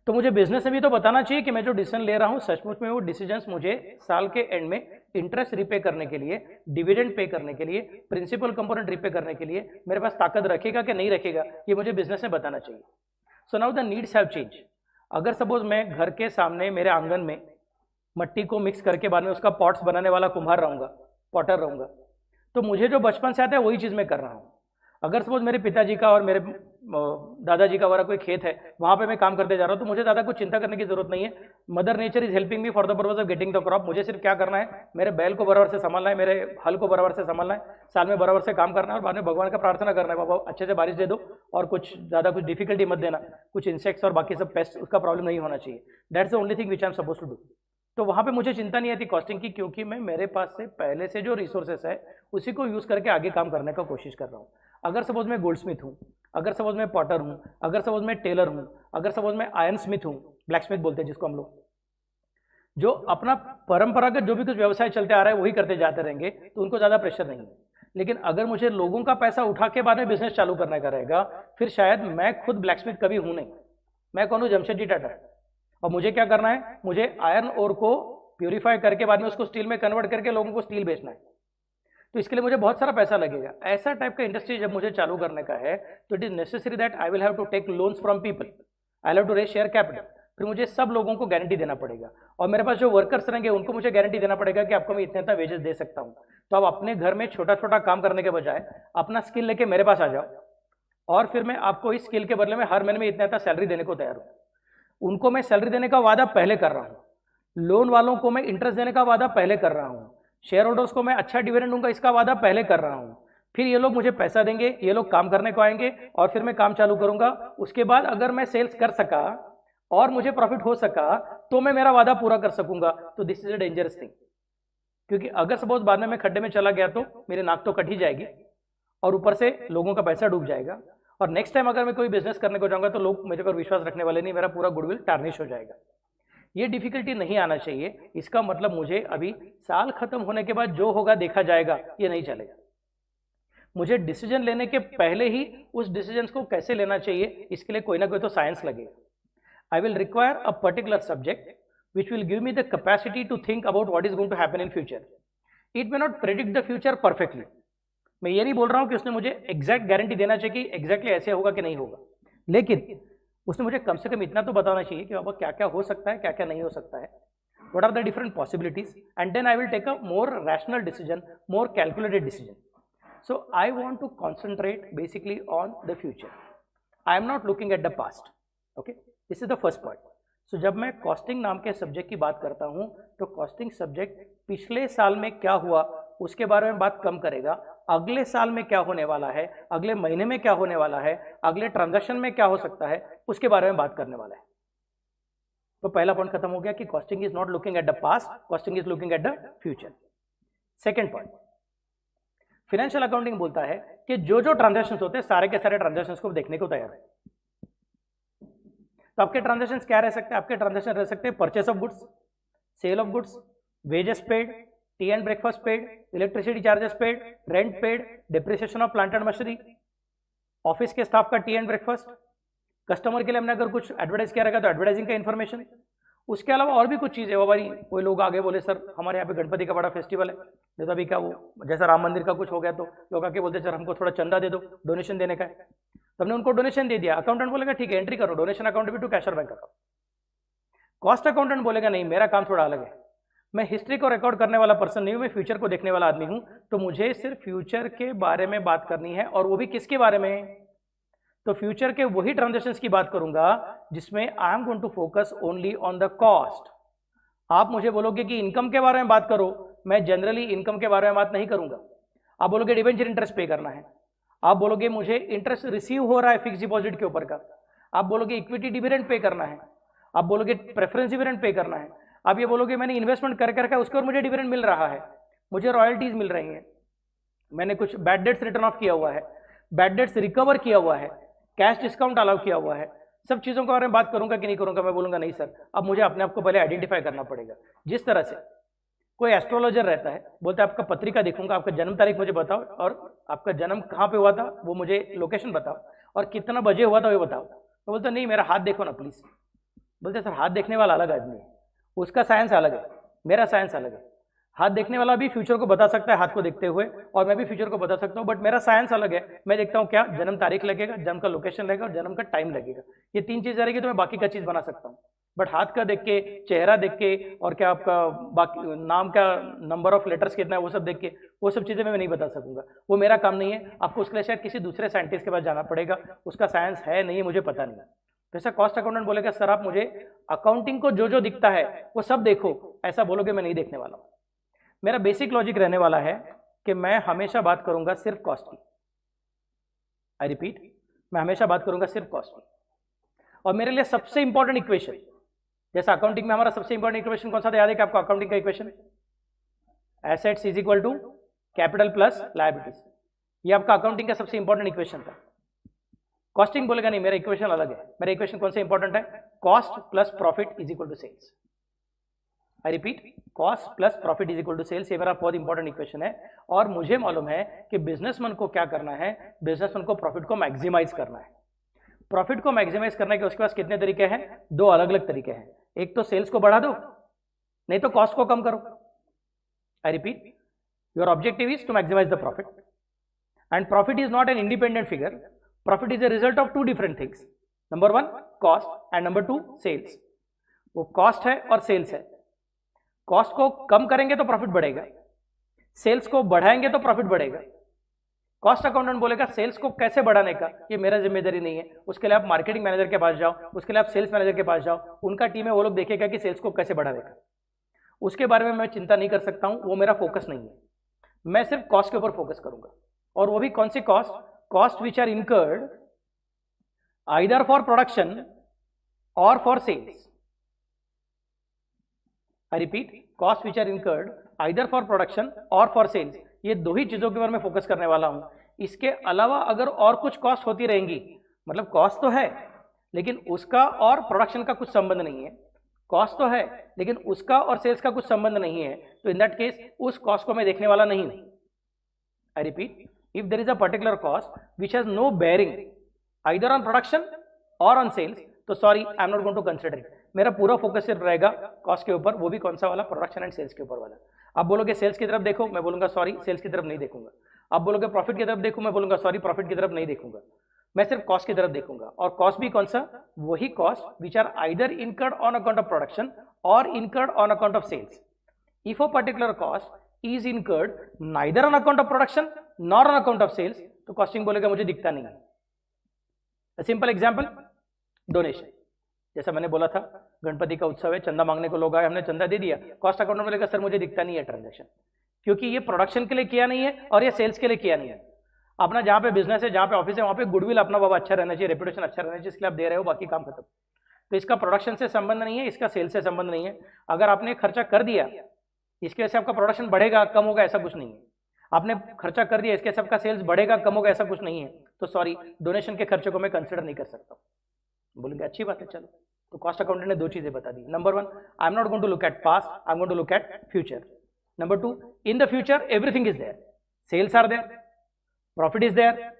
तो मुझे बिजनेस में भी तो बताना चाहिए कि मैं जो डिसीजन ले रहा हूं सचमुच में वो डिसीजंस मुझे साल के एंड में इंटरेस्ट रिपे करने के लिए, डिविडेंड पे करने के लिए, प्रिंसिपल कंपोनेंट रिपे करने के लिए मेरे पास ताकत रखेगा कि नहीं रखेगा, ये मुझे बिजनेस में बताना चाहिए। So now the needs have change. अगर सपोज मैं घर के सामने मेरे आंगन में मट्टी को मिक्स करके बाद में उसका पॉट्स बनाने वाला कुम्हार रहूंगा, पॉटर रहूंगा, तो मुझे जो बचपन से आता है वही चीज मैं कर रहा हूं। अगर सपोज मेरे पिताजी का और मेरे दादाजी का वाला कोई खेत है, वहां पे मैं काम करते जा रहा हूं, तो मुझे ज्यादा कुछ चिंता करने की जरूरत नहीं है। Mother nature is helping me for the purpose of getting the crop. मुझे सिर्फ क्या करना है, मेरे बैल को बराबर से संभालना है, मेरे हल को बराबर से संभालना है, साल में बराबर से काम करना है और बाद में भगवान का प्रार्थना करना है बाबा अच्छे से बारिश दे दो और कुछ ज्यादा कुछ डिफिकल्टी मत देना, कुछ इंसेक्ट्स और बाकी सब पेस्ट उसका प्रॉब्लम नहीं होना चाहिए। That's the only thing which I am suppose to do. तो वहां पे मुझे चिंता नहीं आती कॉस्टिंग की, क्योंकि मैं मेरे पास से पहले से जो रिसोर्सेस है उसी को यूज करके आगे काम करने का कोशिश कर रहा हूँ। अगर सपोज मैं गोल्ड स्मिथ हूँ, अगर सपोज मैं पॉटर हूँ, अगर सपोज मैं टेलर हूँ, अगर सपोज मैं आयरन स्मिथ हूँ, ब्लैक स्मिथ बोलते हैं जिसको हम लोग, जो अपना परंपरागत जो भी कुछ व्यवसाय चलते आ रहा है वही करते जाते रहेंगे, तो उनको ज्यादा प्रेशर नहीं है। लेकिन अगर मुझे लोगों का पैसा उठा के बाद में बिजनेस चालू करने का रहेगा, फिर शायद मैं खुद ब्लैक स्मिथ कभी हूं नहीं, मैं कौन हूं, जमशेदजी टाटा। और मुझे क्या करना है, मुझे आयरन ओर को प्यूरिफाई करके बाद में उसको स्टील में कन्वर्ट करके लोगों को स्टील बेचना है, तो इसके लिए मुझे बहुत सारा पैसा लगेगा। ऐसा टाइप का इंडस्ट्री जब मुझे चालू करने का है तो it is necessary that I will have to take loans from people, I have to raise share capital. फिर मुझे सब लोगों को गारंटी देना पड़ेगा और मेरे पास जो वर्कर्स रहेंगे उनको मुझे गारंटी देना पड़ेगा कि आपको मैं इतना इतना वेजेस दे सकता हूँ। तो आप अपने घर में छोटा छोटा काम करने के बजाय अपना स्किल लेके मेरे पास आ जाओ और फिर मैं आपको इस स्किल के बदले में हर महीने में इतना इतना सैलरी देने को तैयार हूँ। उनको मैं सैलरी देने का वादा पहले कर रहा हूँ, लोन वालों को मैं इंटरेस्ट देने का वादा पहले कर रहा हूँ, शेयर होल्डर्स को मैं अच्छा डिविडेंड दूंगा इसका वादा पहले कर रहा हूं। फिर ये लोग मुझे पैसा देंगे, ये लोग काम करने को आएंगे और फिर मैं काम चालू करूंगा। उसके बाद अगर मैं सेल्स कर सका और मुझे प्रॉफिट हो सका तो मैं मेरा वादा पूरा कर सकूंगा। तो this is a dangerous thing, क्योंकि अगर सपोज बाद में मैं खड्डे में चला गया तो मेरी नाक तो कट ही जाएगी और ऊपर से लोगों का पैसा डूब जाएगा। और नेक्स्ट टाइम अगर मैं कोई बिजनेस करने को जाऊंगा तो लोग मुझे पर विश्वास रखने वाले नहीं, मेरा पूरा गुडविल टार्निश हो जाएगा। ये डिफिकल्टी नहीं आना चाहिए। इसका मतलब मुझे अभी साल खत्म होने के बाद जो होगा देखा जाएगा, ये नहीं चलेगा। मुझे डिसीजन लेने के पहले ही उस डिसीजन को कैसे लेना चाहिए इसके लिए कोई ना कोई तो साइंस लगेगा। I will require a particular subject which will give me the capacity to think about what is going to happen in future. It may not predict the future perfectly. मैं ये नहीं बोल रहा हूं कि उसने मुझे एग्जैक्ट गारंटी देना चाहिए कि एग्जैक्टली ऐसे होगा कि नहीं होगा, लेकिन उसने मुझे कम से कम इतना तो बताना चाहिए कि बाबा क्या क्या हो सकता है, क्या क्या नहीं हो सकता है, what are the different possibilities, and then I will take a more rational decision, more calculated decision. So I want to concentrate basically on the future. I am not looking at the past. Okay, this is the first part. So जब मैं costing नाम के subject की बात करता हूं तो costing subject पिछले साल में क्या हुआ उसके बारे में बात कम करेगा, अगले साल में क्या होने वाला है, अगले महीने में क्या होने वाला है, अगले ट्रांजैक्शन में क्या हो सकता है उसके बारे में बात करने वाला है। तो पहला पॉइंट खत्म हो गया कि costing is not looking at the past, costing is looking at the future. Second point, financial accounting बोलता है कि जो जो ट्रांजैक्शन होते हैं सारे के सारे ट्रांजैक्शन को देखने को तैयार है। तो आपके ट्रांजैक्शन क्या रह सकते हैं? आपके ट्रांजैक्शन रह सकते हैं purchase of goods, sale of goods, wages paid, tea and breakfast paid, electricity charges paid, rent paid, depreciation of plant and machinery, office के स्टाफ का टी एंड ब्रेकफास्ट, कस्टमर के लिए हमने अगर कुछ एडवर्टाइज किया रहेगा तो एडवर्टाइजिंग का इन्फॉर्मेशन। उसके अलावा और भी कुछ चीज़ है वो भाई, कोई लोग आगे बोले सर हमारे यहाँ पे गणपति का बड़ा फेस्टिवल है, जैसा अभी क्या वो जैसा राम मंदिर का कुछ हो गया तो लोग आके बोलते सर हमको थोड़ा चंदा दे दो, डोनेशन देने का है। तो हमने उनको डोनेशन दे दिया, अकाउंटेंट बोलेगा ठीक है एंट्री करो डोनेशन अकाउंट भी टू कैश और बैंक अकाउंट। कॉस्ट अकाउंटेंट बोलेगा नहीं मेरा काम थोड़ा अलग है, मैं हिस्ट्री को रिकॉर्ड करने वाला पर्सन नहीं हूँ, मैं फ्यूचर को देखने वाला आदमी हूँ, तो मुझे सिर्फ फ्यूचर के बारे में बात करनी है, और वो भी किसके बारे में? तो फ्यूचर के वही ट्रांजैक्शंस की बात करूंगा जिसमें I am going to focus only on the cost. आप मुझे बोलोगे कि इनकम के बारे में बात करो, मैं जनरली इनकम के बारे में बात नहीं करूंगा। आप बोलोगे डिबेंचर इंटरेस्ट पे करना है, आप बोलोगे मुझे इंटरेस्ट रिसीव हो रहा है फिक्स डिपॉजिट के ऊपर का, आप बोलोगे इक्विटी डिविडेंड पे करना है, आप बोलोगे प्रेफरेंस डिविडेंड पे करना है, आप ये बोलोगे मैंने इन्वेस्टमेंट कर करके उसके और मुझे डिविडेंड मिल रहा है, मुझे रॉयल्टीज मिल रही हैं, मैंने कुछ बैड डेट्स रिटर्न ऑफ किया हुआ है, बैड डेट्स रिकवर किया हुआ है, कैश डिस्काउंट अलाउ किया हुआ है, सब चीज़ों के बारे में बात करूंगा कि नहीं करूंगा? मैं बोलूंगा नहीं सर, अब मुझे अपने आप को पहले आइडेंटिफाई करना पड़ेगा। जिस तरह से कोई एस्ट्रोलॉजर रहता है, बोलता है आपका पत्रिका देखूंगा, आपका जन्म तारीख मुझे बताओ, और आपका जन्म कहाँ पे हुआ था वो मुझे लोकेशन बताओ, और कितना बजे हुआ था वो बताओ। तो बोलता नहीं मेरा हाथ देखो ना प्लीज। बोलते सर हाथ देखने वाला अलग आदमी है, उसका साइंस अलग है, मेरा साइंस अलग है। हाथ देखने वाला भी फ्यूचर को बता सकता है हाथ को देखते हुए, और मैं भी फ्यूचर को बता सकता हूँ, बट मेरा साइंस अलग है। मैं देखता हूँ क्या जन्म तारीख लगेगा, जन्म का लोकेशन लगेगा और जन्म का टाइम लगेगा, ये तीन चीजें रहेगी तो मैं बाकी का चीज बना सकता हूँ। बट हाथ का देख के, चेहरा देख के, और क्या आपका बाकी नाम का नंबर ऑफ लेटर्स कितना है वो सब देख के, वो सब चीजें मैं नहीं बता सकूंगा, वो मेरा काम नहीं है। आपको उसके लिए शायद किसी दूसरे साइंटिस्ट के पास जाना पड़ेगा, उसका साइंस है नहीं है मुझे पता नहीं। जैसा कॉस्ट अकाउंटेंट बोलेगा सर आप मुझे अकाउंटिंग को जो जो दिखता है वो सब देखो, ऐसा बोलोगे मैं नहीं देखने वाला हूँ। मेरा बेसिक लॉजिक रहने वाला है कि मैं हमेशा बात करूंगा सिर्फ कॉस्ट की। आई रिपीट, मैं हमेशा बात करूंगा सिर्फ कॉस्ट की। और मेरे लिए सबसे इंपॉर्टेंट इक्वेशन, जैसा अकाउंटिंग में हमारा सबसे इंपॉर्टेंट इक्वेशन कौन सा था याद है कि आपको? अकाउंटिंग का equation assets is equal to capital plus liabilities, ये आपका अकाउंटिंग का सबसे इंपॉर्टेंट इक्वेशन था। कॉस्टिंग बोलेगा नहीं मेरा इक्वेशन अलग है, मेरा इक्वेशन कौन सा इंपॉर्टेंट है? Cost plus profit is equal to sales. I repeat, cost plus profit is equal to sales, ये मेरा बहुत इंपॉर्टेंट इक्वेशन है। और मुझे मालूम है कि बिजनेसमैन को क्या करना है, बिजनेसमैन को प्रॉफिट को मैक्सिमाइज करना है। प्रॉफिट को मैक्सिमाइज करने के उसके पास कितने तरीके हैं? दो अलग अलग तरीके हैं। एक तो सेल्स को बढ़ा दो, नहीं तो कॉस्ट को कम करो। I repeat, your objective is to maximise the profit, and profit is not an independent figure, profit is a result of two different things, number one cost and number two sales. वो cost है और sales है। Cost को कम करेंगे तो profit बढ़ेगा, sales को बढ़ाएंगे तो प्रॉफिट बढ़ेगा। कॉस्ट अकाउंटेंट बोलेगा सेल्स को कैसे बढ़ाने का ये मेरा जिम्मेदारी नहीं है, उसके लिए आप मार्केटिंग मैनेजर के पास जाओ, उसके लिए आप सेल्स मैनेजर के पास जाओ, उनका टीम है वो लोग देखेगा कि सेल्स को कैसे बढ़ाने का। उसके बारे में मैं चिंता नहीं कर सकता हूं, वो मेरा फोकस नहीं है। मैं सिर्फ कॉस्ट के ऊपर फोकस करूंगा, और वो भी कौन सी cost? Cost which are incurred either for production और for sales. I repeat, cost which are incurred either for production और फॉर सेल्स, ये दो ही चीजों के बारे में फोकस करने वाला हूं। इसके अलावा अगर और कुछ कॉस्ट होती रहेंगी, मतलब कॉस्ट तो है लेकिन उसका और प्रोडक्शन का कुछ संबंध नहीं है, कॉस्ट तो है लेकिन उसका और सेल्स का कुछ संबंध नहीं है, तो इन दैट केस उस कॉस्ट को मैं देखने वाला नहीं हूं। I repeat, if there is a particular cost which has no bearing either on production और ऑन सेल्स, तो sorry I am not going to consider it. मेरा पूरा फोकस सिर्फ रहेगा कॉस्ट के ऊपर, वो भी कौन सा वाला? प्रोडक्शन एंड सेल्स के ऊपर वाला। आप बोलोगे सेल्स की तरफ देखो, मैं बोलूंगा सॉरी सेल्स की तरफ नहीं देखूंगा। आप बोलोगे प्रॉफिट की तरफ देखो, मैं बोलूंगा सॉरी प्रॉफिट की तरफ नहीं देखूंगा। मैं सिर्फ कॉस्ट की तरफ देखूंगा, और कॉस्ट भी कौन सा? वही cost which are either incurred on account of production और incurred on account of sales. If a particular cost is incurred neither on account of production nor on account of sales, तो costing बोलेगा मुझे दिखता नहीं है। Simple example, donation. जैसा मैंने बोला था गणपति का उत्सव है, चंदा मांगने को लोग आए, हमने चंदा दे दिया, कॉस्ट अकाउंट में बोलेगा सर मुझे दिखता नहीं है ट्रांजैक्शन, क्योंकि ये प्रोडक्शन के लिए किया नहीं है और ये सेल्स के लिए किया नहीं है। अपना जहाँ पे बिजनेस है, जहाँ पे ऑफिस है, वहाँ पे गुडविल अपना बाबा अच्छा रहना चाहिए, रेपुटेशन अच्छा रहना चाहिए, इसके लिए आप दे रहे हो, बाकी काम खत्म। तो इसका प्रोडक्शन से संबंध नहीं है, इसका सेल्स से संबंध नहीं है। अगर आपने खर्चा कर दिया इसकी वजह से आपका प्रोडक्शन बढ़ेगा कम होगा ऐसा कुछ नहीं है। आपने खर्चा कर दिया, इसके सबका सेल्स बढ़ेगा कम होगा ऐसा कुछ नहीं है, तो सॉरी डोनेशन के खर्चे को मैं कंसिडर नहीं कर सकता। बोलेंगे अच्छी बात है, चलो। तो कॉस्ट अकाउंटेंट ने दो चीजें बता दी। Number one, I am not going to look at past, I am going to look at future. Number two, in the future everything is there, sales are there, profit is there,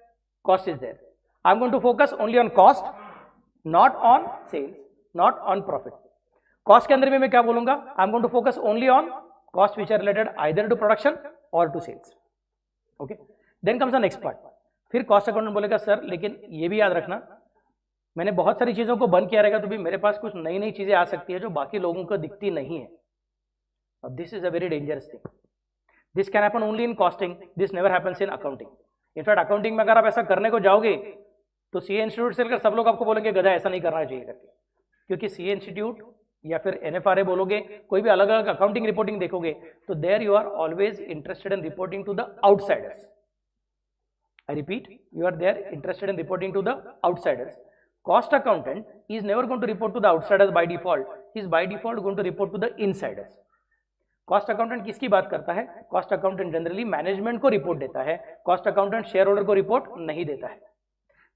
cost is there. I am going to focus only on cost, not on sales, not on profit. Cost के अंदर में मैं क्या बोलूंगा, I am going to focus only on cost which are related either to production और to sales. Okay, then comes the next part. फिर cost accountant बोलेगा sir लेकिन ये भी याद रखना, मैंने बहुत सारी चीजों को बंद किया रहेगा तो भी मेरे पास कुछ नई नई चीजें आ सकती है जो बाकी लोगों को दिखती नहीं है। अब this is a very dangerous thing, this can happen only in costing, this never happens in accounting. In fact accounting में अगर आप ऐसा करने को जाओगे तो सीए इंस्टीट्यूट से लेकर सब लोग आपको बोलेंगे गधा ऐसा नहीं करना चाहिए करके, क्योंकि सीए इंस्टीट्यूट या फिर एनएफआरए बोलोगे, कोई भी अलग अलग अकाउंटिंग रिपोर्टिंग देखोगे तो there you are always interested in reporting to the outsiders. I repeat, you are there interested in reporting to the outsiders. Cost accountant is never going to report to the outsiders by default. He is by default going to report to the insiders. Cost accountant किसकी बात करता है? Cost accountant generally management को report देता है, cost accountant share holder को report नहीं देता है।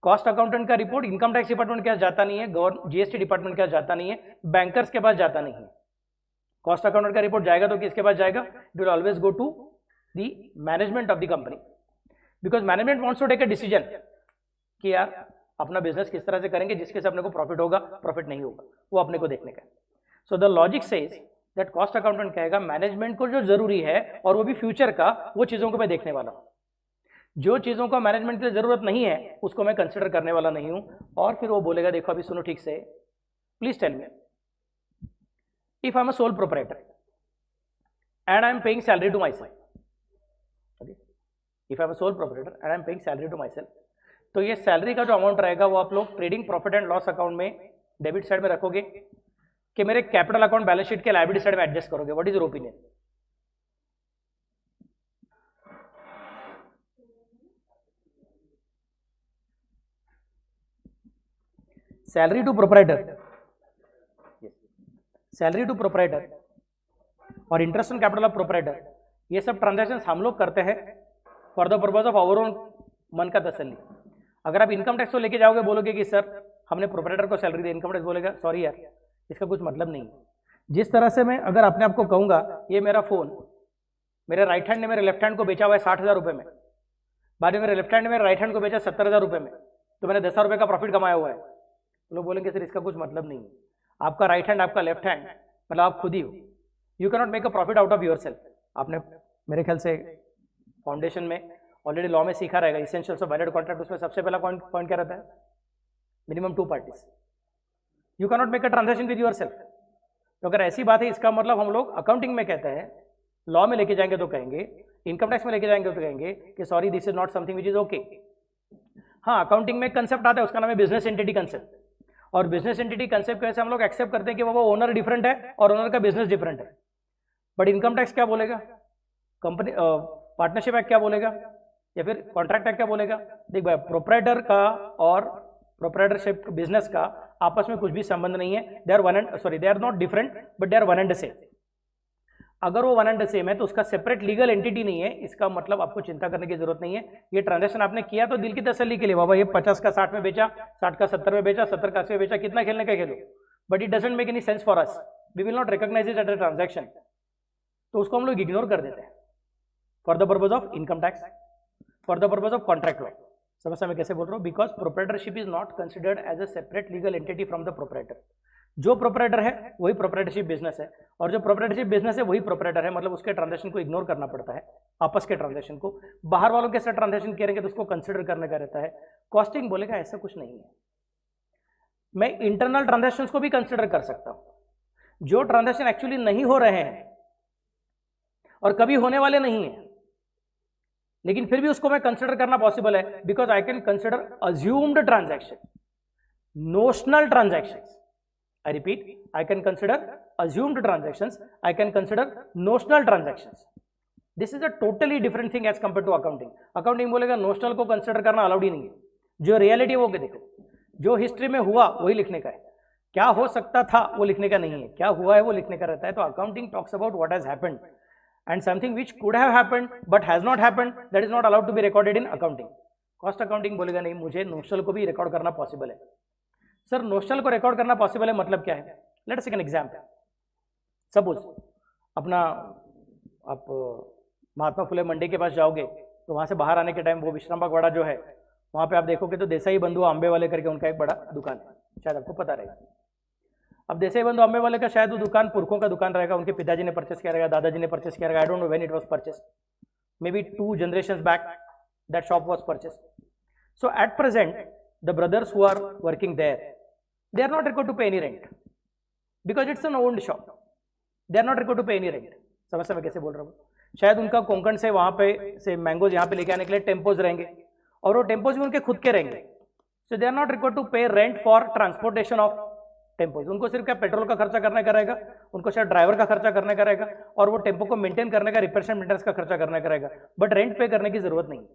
कॉस्ट अकाउंटेंट का रिपोर्ट इनकम टैक्स डिपार्टमेंट के पास जाता नहीं है, जीएसटी डिपार्टमेंट के पास जाता नहीं है, बैंकर्स के पास जाता नहीं है। कॉस्ट अकाउंटेंट का रिपोर्ट जाएगा तो किसके पास जाएगा? It will always go to the management of the company, because management wants to take a decision कि यार अपना बिजनेस किस तरह से करेंगे जिसके से अपने को प्रॉफिट होगा, प्रॉफिट नहीं होगा, वो अपने को देखने का। So the logic says that cost accountant कहेगा मैनेजमेंट को जो जरूरी है और वो भी फ्यूचर का, वो चीजों को मैं देखने वाला हूं। जो चीजों का मैनेजमेंट की जरूरत नहीं है उसको मैं कंसिडर करने वाला नहीं हूं। और फिर वो बोलेगा देखो अभी सुनो ठीक से, please tell me, if I am a sole proprietor and I am paying salary to myself, if I am a sole proprietor and I am paying salary to myself, तो ये salary का जो amount रहेगा वो आप लोग trading profit and loss account में debit side में रखोगे कि मेरे कैपिटल अकाउंट बैलेंस शीट के लायबिलिटी साइड में एडजस्ट करोगे? What is your opinion? Salary to proprietor, salary to proprietor और interest on capital of proprietor, ये सब ट्रांजैक्शन हम लोग करते हैं for the purpose of our own मन का तसल्ली। अगर आप इनकम टैक्स को लेके जाओगे, बोलोगे कि सर हमने प्रोप्राइटर को सैलरी दी, इनकम टैक्स बोलेगा सॉरी यार इसका कुछ मतलब नहीं। जिस तरह से मैं अगर अपने आप को कहूंगा ये मेरा फोन मेरे राइट हैंड ने मेरे लेफ्ट हैंड को बेचा हुआ है 60,000 रुपए में, बाद में मेरे लेफ्ट हैंड ने मेरे राइट हैंड को बेचा 70,000 रुपए में, तो मैंने 10,000 रुपए का प्रॉफिट कमाया हुआ है। तो लोग बोलेंगे सर इसका कुछ मतलब नहीं है, आपका राइट हैंड आपका लेफ्ट हैंड मतलब आप खुद ही हो, you can not make a profit out of your self. आपने मेरे ख्याल से फाउंडेशन में ऑलरेडी लॉ में सीखा रहेगा, इसेंशियल्स ऑफ वैलिड कॉन्ट्रैक्ट, उसमें सबसे पहला पॉइंट क्या रहता है? Minimum 2 parties, you can not make a transaction with your self. तो अगर ऐसी बात है इसका मतलब हम लोग अकाउंटिंग में कहते हैं, लॉ में लेके जाएंगे तो कहेंगे, इनकम टैक्स में लेके जाएंगे तो कहेंगे कि sorry this is not something which is okay. हाँ, अकाउंटिंग में कंसेप्ट आता है, उसका नाम है बिजनेस एंटिटी कंसेप्ट, और बिजनेस एंटिटी कंसेप्ट कैसे हम लोग एक्सेप्ट करते हैं कि वो ओनर डिफरेंट है और ओनर का बिजनेस डिफरेंट है। बट इनकम टैक्स क्या बोलेगा, कंपनी पार्टनरशिप एक्ट क्या बोलेगा, या फिर कॉन्ट्रैक्ट एक्ट क्या बोलेगा? देख भाई, प्रोप्राइटर का और प्रोप्राइटरशिप बिजनेस का आपस में कुछ भी संबंध नहीं है, they are one and sorry they are not different but they are one and same. अगर वो वन एंड सेम है तो उसका सेपरेट लीगल एंटिटी नहीं है, इसका मतलब आपको चिंता करने की जरूरत नहीं है। ये ट्रांजैक्शन आपने किया तो दिल की तसल्ली के लिए, बाबा ये 50 का 60 में बेचा, 60 का 70 में बेचा, 70 का 80 में बेचा, कितना खेलने का खेलो, but it doesn't make any sense for us, we will not recognise it as a transaction, तो उसको हम लोग इग्नोर कर देते हैं for the purpose of income tax, for the purpose of contract law. समस्या मैं कैसे बोल रहा हूँ? Because proprietorship is not considered as a separate legal entity from the proprietor. जो प्रोप्राइटर है वही प्रोप्राइटरशिप बिजनेस है, और जो प्रोप्राइटरशिप बिजनेस है वही प्रोप्राइटर है, मतलब उसके ट्रांजैक्शन को इग्नोर करना पड़ता है, आपस के ट्रांजैक्शन को। बाहर वालों के साथ ट्रांजैक्शन करेंगे तो उसको कंसिडर करने का रहता है। कॉस्टिंग बोलेगा ऐसा कुछ नहीं है, मैं इंटरनल ट्रांजैक्शंस को भी कंसिडर कर सकता हूं, जो ट्रांजैक्शन एक्चुअली नहीं हो रहे हैं और कभी होने वाले नहीं है, लेकिन फिर भी उसको मैं कंसिडर करना पॉसिबल है, because I can consider assumed transaction, notional transactions. I repeat, I can consider assumed transactions, I can consider notional transactions. This is a totally different thing as compared to accounting. Accounting बोलेगा notional को consider करना allowed ही नहीं है, जो reality है वो देखो, जो हिस्ट्री में हुआ वही लिखने का है, क्या हो सकता था वो लिखने का नहीं है, क्या हुआ है वो लिखने का रहता है। तो accounting talks about what has happened, and something which could have happened but has not happened, that is not allowed to be recorded in accounting. Cost accounting बोलेगा नहीं मुझे नोशनल को भी रिकॉर्ड करना पॉसिबल है. सर नोशनल को record करना possible है मतलब क्या है? Let's take an example. Suppose अपना आप महात्मा फुले मंडी के पास जाओगे तो वहाँ से बाहर आने के टाइम वो विश्राम बाग वाड़ा जो है वहाँ पे आप देखोगे तो देसाई बंधु आंबे वाले करके उनका एक बड़ा दुकान है, शायद आपको पता रहेगा. अब देसाई बंधु आंबे वाले का शायद वो दुकान पुरखों का दुकान रहेगा, उनके पिताजी ने परचेस किया रहेगा, दादाजी ने परचेस किया रहेगा. I don't know when it was purchase, maybe 2 generations back that shop was purchase. So at present the brothers who are working there they are not required to pay any rent because it's an owned shop. They are not required to pay any rent. समझ मैं कैसे बोल रहा हूँ? शायद उनका कोंकण से वहाँ पे से मैंगोज यहाँ पे लेके आने के लिए टेम्पोज रहेंगे और वो टेम्पोज भी उनके खुद के रहेंगे. So they are not required to pay rent for transportation of tempos. उनको सिर्फ क्या पेट्रोल का खर्चा करने का रहेगा, उनको शायद ड्राइवर का खर्चा करने का रहेगा और वो टेम्पो को मेंटेन करने का, रिपेयर एंड मेंटेनेंस का खर्चा करने का रहेगा, बट रेंट पे करने की जरूरत नहीं.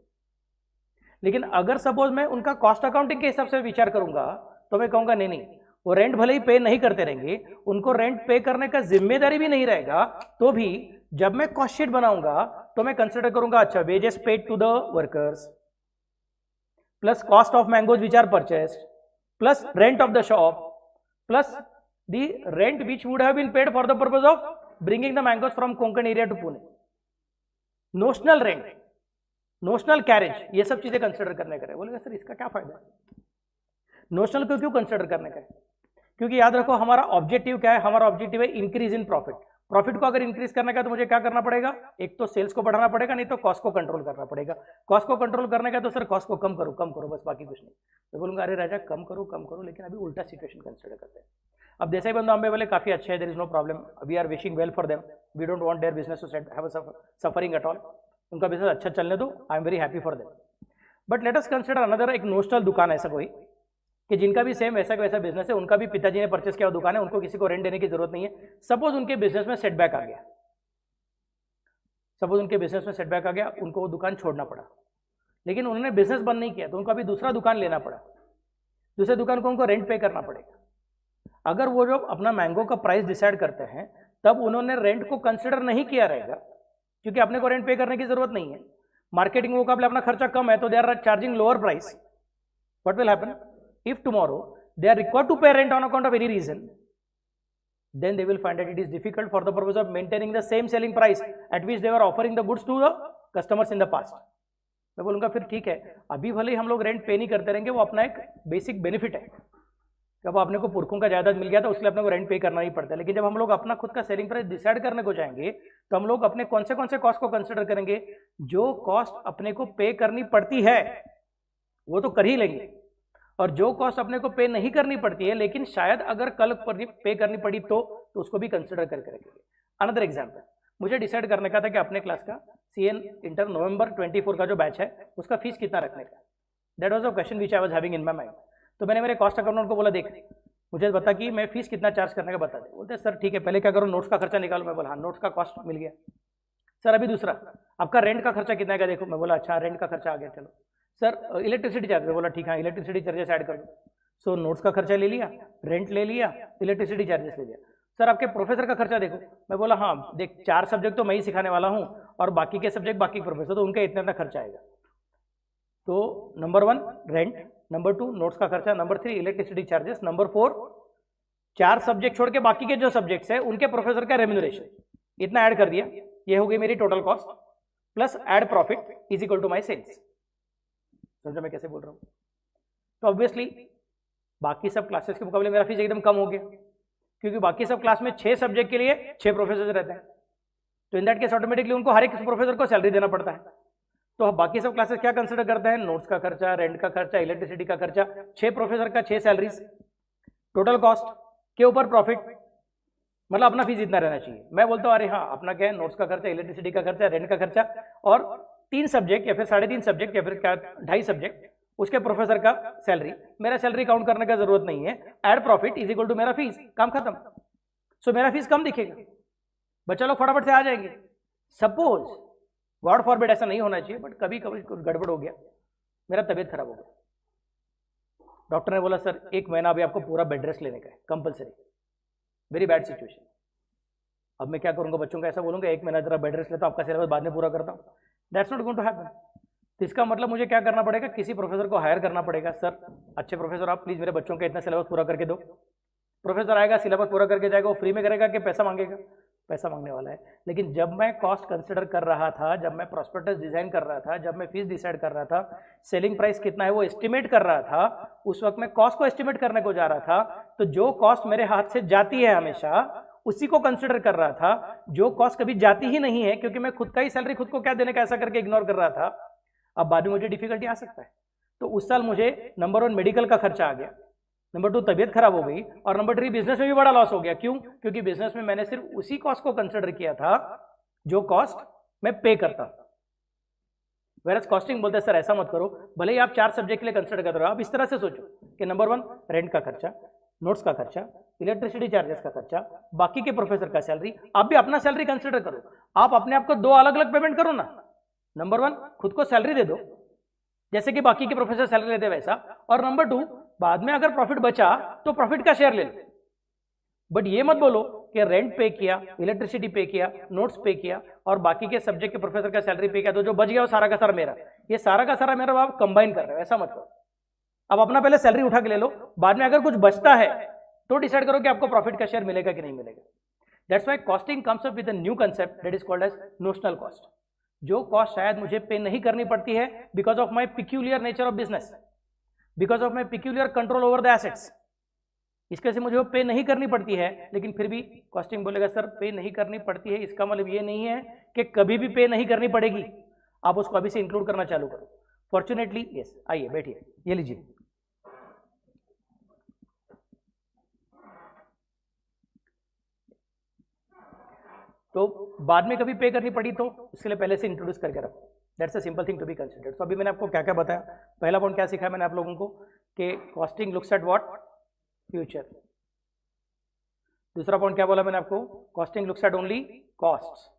लेकिन अगर सपोज मैं उनका कॉस्ट अकाउंटिंग के हिसाब से विचार करूंगा तो मैं कहूंगा नहीं नहीं वो रेंट भले ही पे नहीं करते रहेंगे, उनको रेंट पे करने का जिम्मेदारी भी नहीं रहेगा, तो भी जब मैं कॉस्ट शीट बनाऊंगा तो मैं कंसिडर करूंगा अच्छा wages paid to the workers plus cost of mangoes which are purchased plus rent of the shop plus the rent which would have been paid for the purpose of bringing the mangoes from Konkan area to Pune. Notional rent, notional carriage, ये सब चीजें consider करने का है. बोलेगा sir इसका क्या फायदा है? नोशनल को क्यों कंसिडर करने का है? क्योंकि याद रखो हमारा ऑब्जेक्टिव क्या है? हमारा ऑब्जेक्टिव है इंक्रीज इन प्रॉफिट. प्रॉफिट को अगर इंक्रीज करने का तो मुझे क्या करना पड़ेगा? एक तो सेल्स को बढ़ाना पड़ेगा, नहीं तो कॉस्ट को कंट्रोल करना पड़ेगा. कॉस्ट को कंट्रोल करने का तो सर कॉस्ट को कम करो बस, बाकी कुछ नहीं. मैं बोलूंगा अरे राजा कम करो, लेकिन अभी उल्टा सिचुएशन कंसिडर करते हैं. अब देसाई बंधु आंबे वाले काफी अच्छे हैं, there is no problem, we are wishing well for them, we don't want their business to have a suffering at all. उनका बिजनेस अच्छा चलने दो, I am very happy for them. But let us consider another एक notional दुकान ऐसा कोई कि जिनका भी सेम वैसा वैसा बिजनेस है, उनका भी पिताजी ने परचेस किया दुकान है, उनको किसी को रेंट देने की जरूरत नहीं है. सपोज उनके बिजनेस में सेटबैक आ गया, उनको वो दुकान छोड़ना पड़ा, लेकिन उन्होंने बिजनेस बंद नहीं किया तो उनको अभी दूसरा दुकान लेना पड़ा. दूसरे दुकान को उनको रेंट पे करना पड़ेगा. अगर वो जो अपना मैंगो का प्राइस डिसाइड करते हैं तब उन्होंने रेंट को कंसिडर नहीं किया रहेगा, क्योंकि अपने को रेंट पे करने की जरूरत नहीं है, मार्केटिंग मुकाबले अपना खर्चा कम है, तो they are charging lower price. What will happen if tomorrow they are required to pay rent on account of any reason, then they will find that it is difficult for the purpose of maintaining the same selling price at which they were offering the goods to the customers in the past. मैं बोलूँगा फिर ठीक है, अभी भले ही हम लोग rent पे नहीं करते रहेंगे, वो अपना एक बेसिक बेनिफिट है. जब अपने को पुरखों का जायदाद मिल गया था उसके लिए अपने को रेंट पे करना ही पड़ता है. लेकिन जब हम लोग अपना खुद का सेलिंग प्राइस डिसाइड करने को जाएंगे तो हम लोग अपने कौन से कॉस्ट को कंसिडर करेंगे? जो कॉस्ट अपने को पे करनी पड़ती है वो तो कर ही लेंगे, और जो कॉस्ट अपने को पे नहीं करनी पड़ती है लेकिन शायद अगर कल पे करनी पड़ी तो उसको भी कंसिडर करके रखेंगे. अनदर एग्जांपल, मुझे डिसाइड करने का था कि अपने क्लास का CN इंटर नवंबर 24 का जो बैच है उसका फीस कितना रखने का. That was a question which I was having in my mind. तो मैंने मेरे कॉस्ट अकाउंटेंट को बोला देख मुझे बता कि मैं फीस कितना चार्ज करने का बता दे. बोलते सर ठीक है पहले क्या करो नोट्स का खर्चा निकालो. मैं बोला हाँ नोट्स का कॉस्ट मिल गया. सर अभी दूसरा आपका रेंट का खर्चा कितना का देखो. मैं बोला अच्छा रेंट का खर्चा आ गया. चलो सर इलेक्ट्रिसिटी चार्ज. बोला ठीक है इलेक्ट्रिसिटी चार्जेस ऐड कर दो. सो नोट्स का खर्चा ले लिया, रेंट ले लिया, इलेक्ट्रिसिटी चार्जेस ले लिया. सर आपके प्रोफेसर का खर्चा देखो. मैं बोला हाँ देख 4 सब्जेक्ट तो मैं ही सिखाने वाला हूँ और बाकी के सब्जेक्ट बाकी प्रोफेसर, तो उनका इतना खर्चा आएगा. तो नंबर 1 रेंट, नंबर 2 नोट्स का खर्चा, number 3 electricity charges, number 4 4 subject छोड़ के बाकी के जो सब्जेक्ट्स है उनके प्रोफेसर का रेम्यूनरेशन, इतना ऐड कर दिया. ये हो गई मेरी total cost plus add profit is equal to my sales. समझो मैं कैसे बोल रहा हूँ? तो ऑब्वियसली बाकी सब क्लासेस के मुकाबले मेरा फीस एकदम कम हो गया, क्योंकि बाकी सब क्लास में 6 सब्जेक्ट के लिए 6 प्रोफेसर रहते हैं. तो इन दैट केस ऑटोमेटिकली उनको हर एक प्रोफेसर को सैलरी देना पड़ता है. तो बाकी सब क्लासेस क्या कंसिडर करते हैं? नोट्स का खर्चा, रेंट का खर्चा, इलेक्ट्रिसिटी का खर्चा, 6 प्रोफेसर का 6 सैलरीज, टोटल कॉस्ट के ऊपर प्रॉफिट, मतलब अपना फीस इतना रहना चाहिए. मैं बोलता हूँ अरे हाँ अपना क्या है नोट्स का खर्चा, इलेक्ट्रिसिटी का खर्चा, रेंट का खर्चा और 3 सब्जेक्ट या फिर 3.5 सब्जेक्ट या फिर क्या 2.5 सब्जेक्ट उसके प्रोफेसर का सैलरी. मेरा सैलरी काउंट करने का जरूरत नहीं है. Add profit is equal to मेरा फीस, काम खत्म. सो मेरा फीस कम दिखेगा, बच्चा लोग फटाफट से आ जाएंगे. सपोज गॉड फॉरबिड ऐसा नहीं होना चाहिए, बट कभी कभी कुछ गड़बड़ हो गया, मेरा तबीयत खराब हो गया, डॉक्टर ने बोला सर 1 महीना अभी आपको पूरा बेड रेस्ट लेने का है कंपलसरी, वेरी बैड सिचुएशन. अब मैं क्या करूंगा, बच्चों को ऐसा बोलूंगा 1 महीना जरा बेड रेस्ट लेता हूं, आपका सिलेबस बाद में पूरा करता हूं। That's not going to happen. तो इसका मतलब मुझे क्या करना पड़ेगा, किसी प्रोफेसर को हायर करना पड़ेगा। सर अच्छे प्रोफेसर आप प्लीज मेरे बच्चों का इतना सिलेबस पूरा करके दो। प्रोफेसर आएगा, सिलेबस पूरा करके जाएगा, वो फ्री में करेगा कि पैसा मांगेगा? पैसा मांगने वाला है। लेकिन जब मैं कॉस्ट कंसिडर कर रहा था, जब मैं प्रॉस्पेक्टस डिजाइन कर रहा था, जब मैं फीस डिसाइड कर रहा था, सेलिंग प्राइस कितना है वो एस्टिमेट कर रहा था, उस वक्त मैं कॉस्ट को एस्टिमेट करने को जा रहा था। तो जो कॉस्ट मेरे हाथ से जाती है हमेशा उसी को कंसिडर कर रहा था। जो कॉस्ट कभी जाती ही नहीं है, क्योंकि मैं खुद का ही सैलरी खुद को क्या देने का ऐसा करके इग्नोर कर रहा था, अब बाद में मुझे डिफिकल्टी आ सकता है। तो उस साल मुझे नंबर 1 मेडिकल का खर्चा आ गया, नंबर 2 तबीयत खराब हो गई, और नंबर 3 बिजनेस में भी बड़ा लॉस हो गया। क्यों? क्योंकि बिजनेस में मैंने सिर्फ उसी कॉस्ट को कंसिडर किया था जो कॉस्ट मैं पे करता। वेरस कॉस्टिंग बोलते हैं सर ऐसा मत करो, भले ही आप 4 सब्जेक्ट के लिए कंसिडर कर रहे हो, आप इस तरह से सोचो कि नंबर 1 रेंट का खर्चा, नोट्स का खर्चा, इलेक्ट्रिसिटी चार्जेस का खर्चा, बाकी के प्रोफेसर का सैलरी, आप भी अपना सैलरी कंसिडर करो। आप अपने आप को 2 अलग अलग पेमेंट करो ना। नंबर 1 खुद को सैलरी दे दो जैसे कि बाकी के प्रोफेसर सैलरी लेते वैसा, और नंबर 2 बाद में अगर प्रॉफिट बचा तो प्रॉफिट का शेयर ले लो। बट ये मत बोलो कि रेंट पे किया, इलेक्ट्रिसिटी पे किया, नोट्स पे किया और बाकी के सब्जेक्ट के प्रोफेसर का सैलरी पे किया, तो जो बच गया वो सारा का सारा मेरा। ये सारा का सारा मेरा आप कंबाइन कर रहे हो, ऐसा मत करो। अब अपना पहले सैलरी उठा के ले लो, बाद में अगर कुछ बचता है तो डिसाइड करो कि आपको प्रॉफिट का शेयर मिलेगा कि नहीं मिलेगा। That's why costing comes up with a new concept that is called as notional cost. जो कॉस्ट शायद मुझे पे नहीं करनी पड़ती है because of my peculiar nature of business, because of my peculiar control over the assets, इसके से मुझे वो पे नहीं करनी पड़ती है, लेकिन फिर भी कॉस्टिंग बोलेगा सर पे नहीं करनी पड़ती है, इसका मतलब ये नहीं है कि कभी भी पे नहीं करनी पड़ेगी। आप उसको अभी से इंक्लूड करना चालू करो। फॉर्चुनेटली यस, आइए बैठिए, ये लीजिए। तो बाद में कभी पे करनी पड़ी तो उसके लिए पहले से इंट्रोड्यूस करके रखो। That's a simple thing to be considered. तो अभी मैंने आपको क्या क्या बताया। पहला पॉइंट क्या सिखाया मैंने आप लोगों को कि costing looks at what, future. दूसरा पॉइंट क्या बोला मैंने आपको, costing looks at only costs,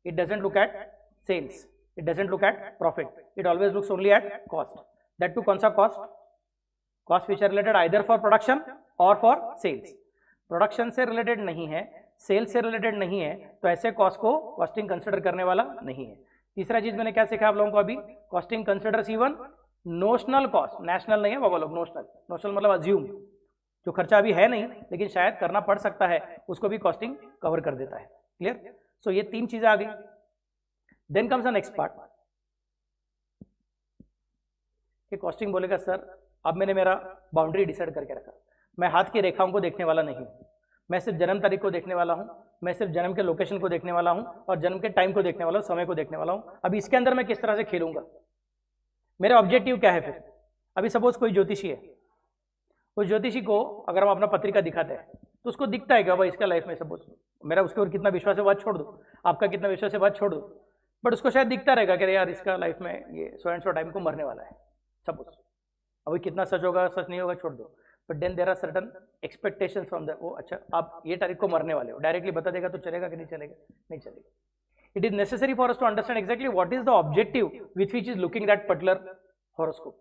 it doesn't look at sales, it doesn't look at profit, it always looks only at cost. That too कौन सा cost, cost which are related either for production और for sales. Production से related नहीं है, sales से related नहीं है, तो ऐसे कॉस्ट को कॉस्टिंग कंसिडर करने वाला नहीं है। तीसरा चीज मैंने क्या सीखा आप लोगों को अभी, costing considers even notional cost, national नहीं है बाबा लोग, नोशनल। नोशनल मतलब अज्यूम, जो खर्चा अभी है नहीं लेकिन शायद करना पड़ सकता है, उसको भी कॉस्टिंग कवर कर देता है। क्लियर? सो ये 3 चीजें आ गई। Then comes the next part कि कॉस्टिंग बोलेगा सर अब मैंने मेरा बाउंड्री डिसाइड करके रखा, मैं हाथ की रेखाओं को देखने वाला नहीं हूं, मैं सिर्फ जन्म तारीख को देखने वाला हूं, मैं सिर्फ जन्म के लोकेशन को देखने वाला हूं और जन्म के टाइम को देखने वाला हूं, समय को देखने वाला हूं। अब इसके अंदर मैं किस तरह से खेलूंगा, मेरा ऑब्जेक्टिव क्या है फिर। अभी सपोज कोई ज्योतिषी है, उस ज्योतिषी को अगर हम अपना पत्रिका दिखाते हैं तो उसको दिखता है कि भाई इसका लाइफ में सपोज मेरा उसके ऊपर कितना विश्वास है बात छोड़ दो, आपका कितना विश्वास है बात छोड़ दो, बट उसको शायद दिखता रहेगा कि यार इसका लाइफ में ये सो एंड सो टाइम को मरने वाला है सपोज। अभी कितना सच होगा सच नहीं होगा छोड़ दो, but then there are certain expectations from the, वो अच्छा आप ये तारीख को मरने वाले हो, डायरेक्टली बता देगा तो चलेगा कि नहीं चलेगा, नहीं चलेगा। It is necessary for us to understand exactly what is the objective with which is looking that particular horoscope.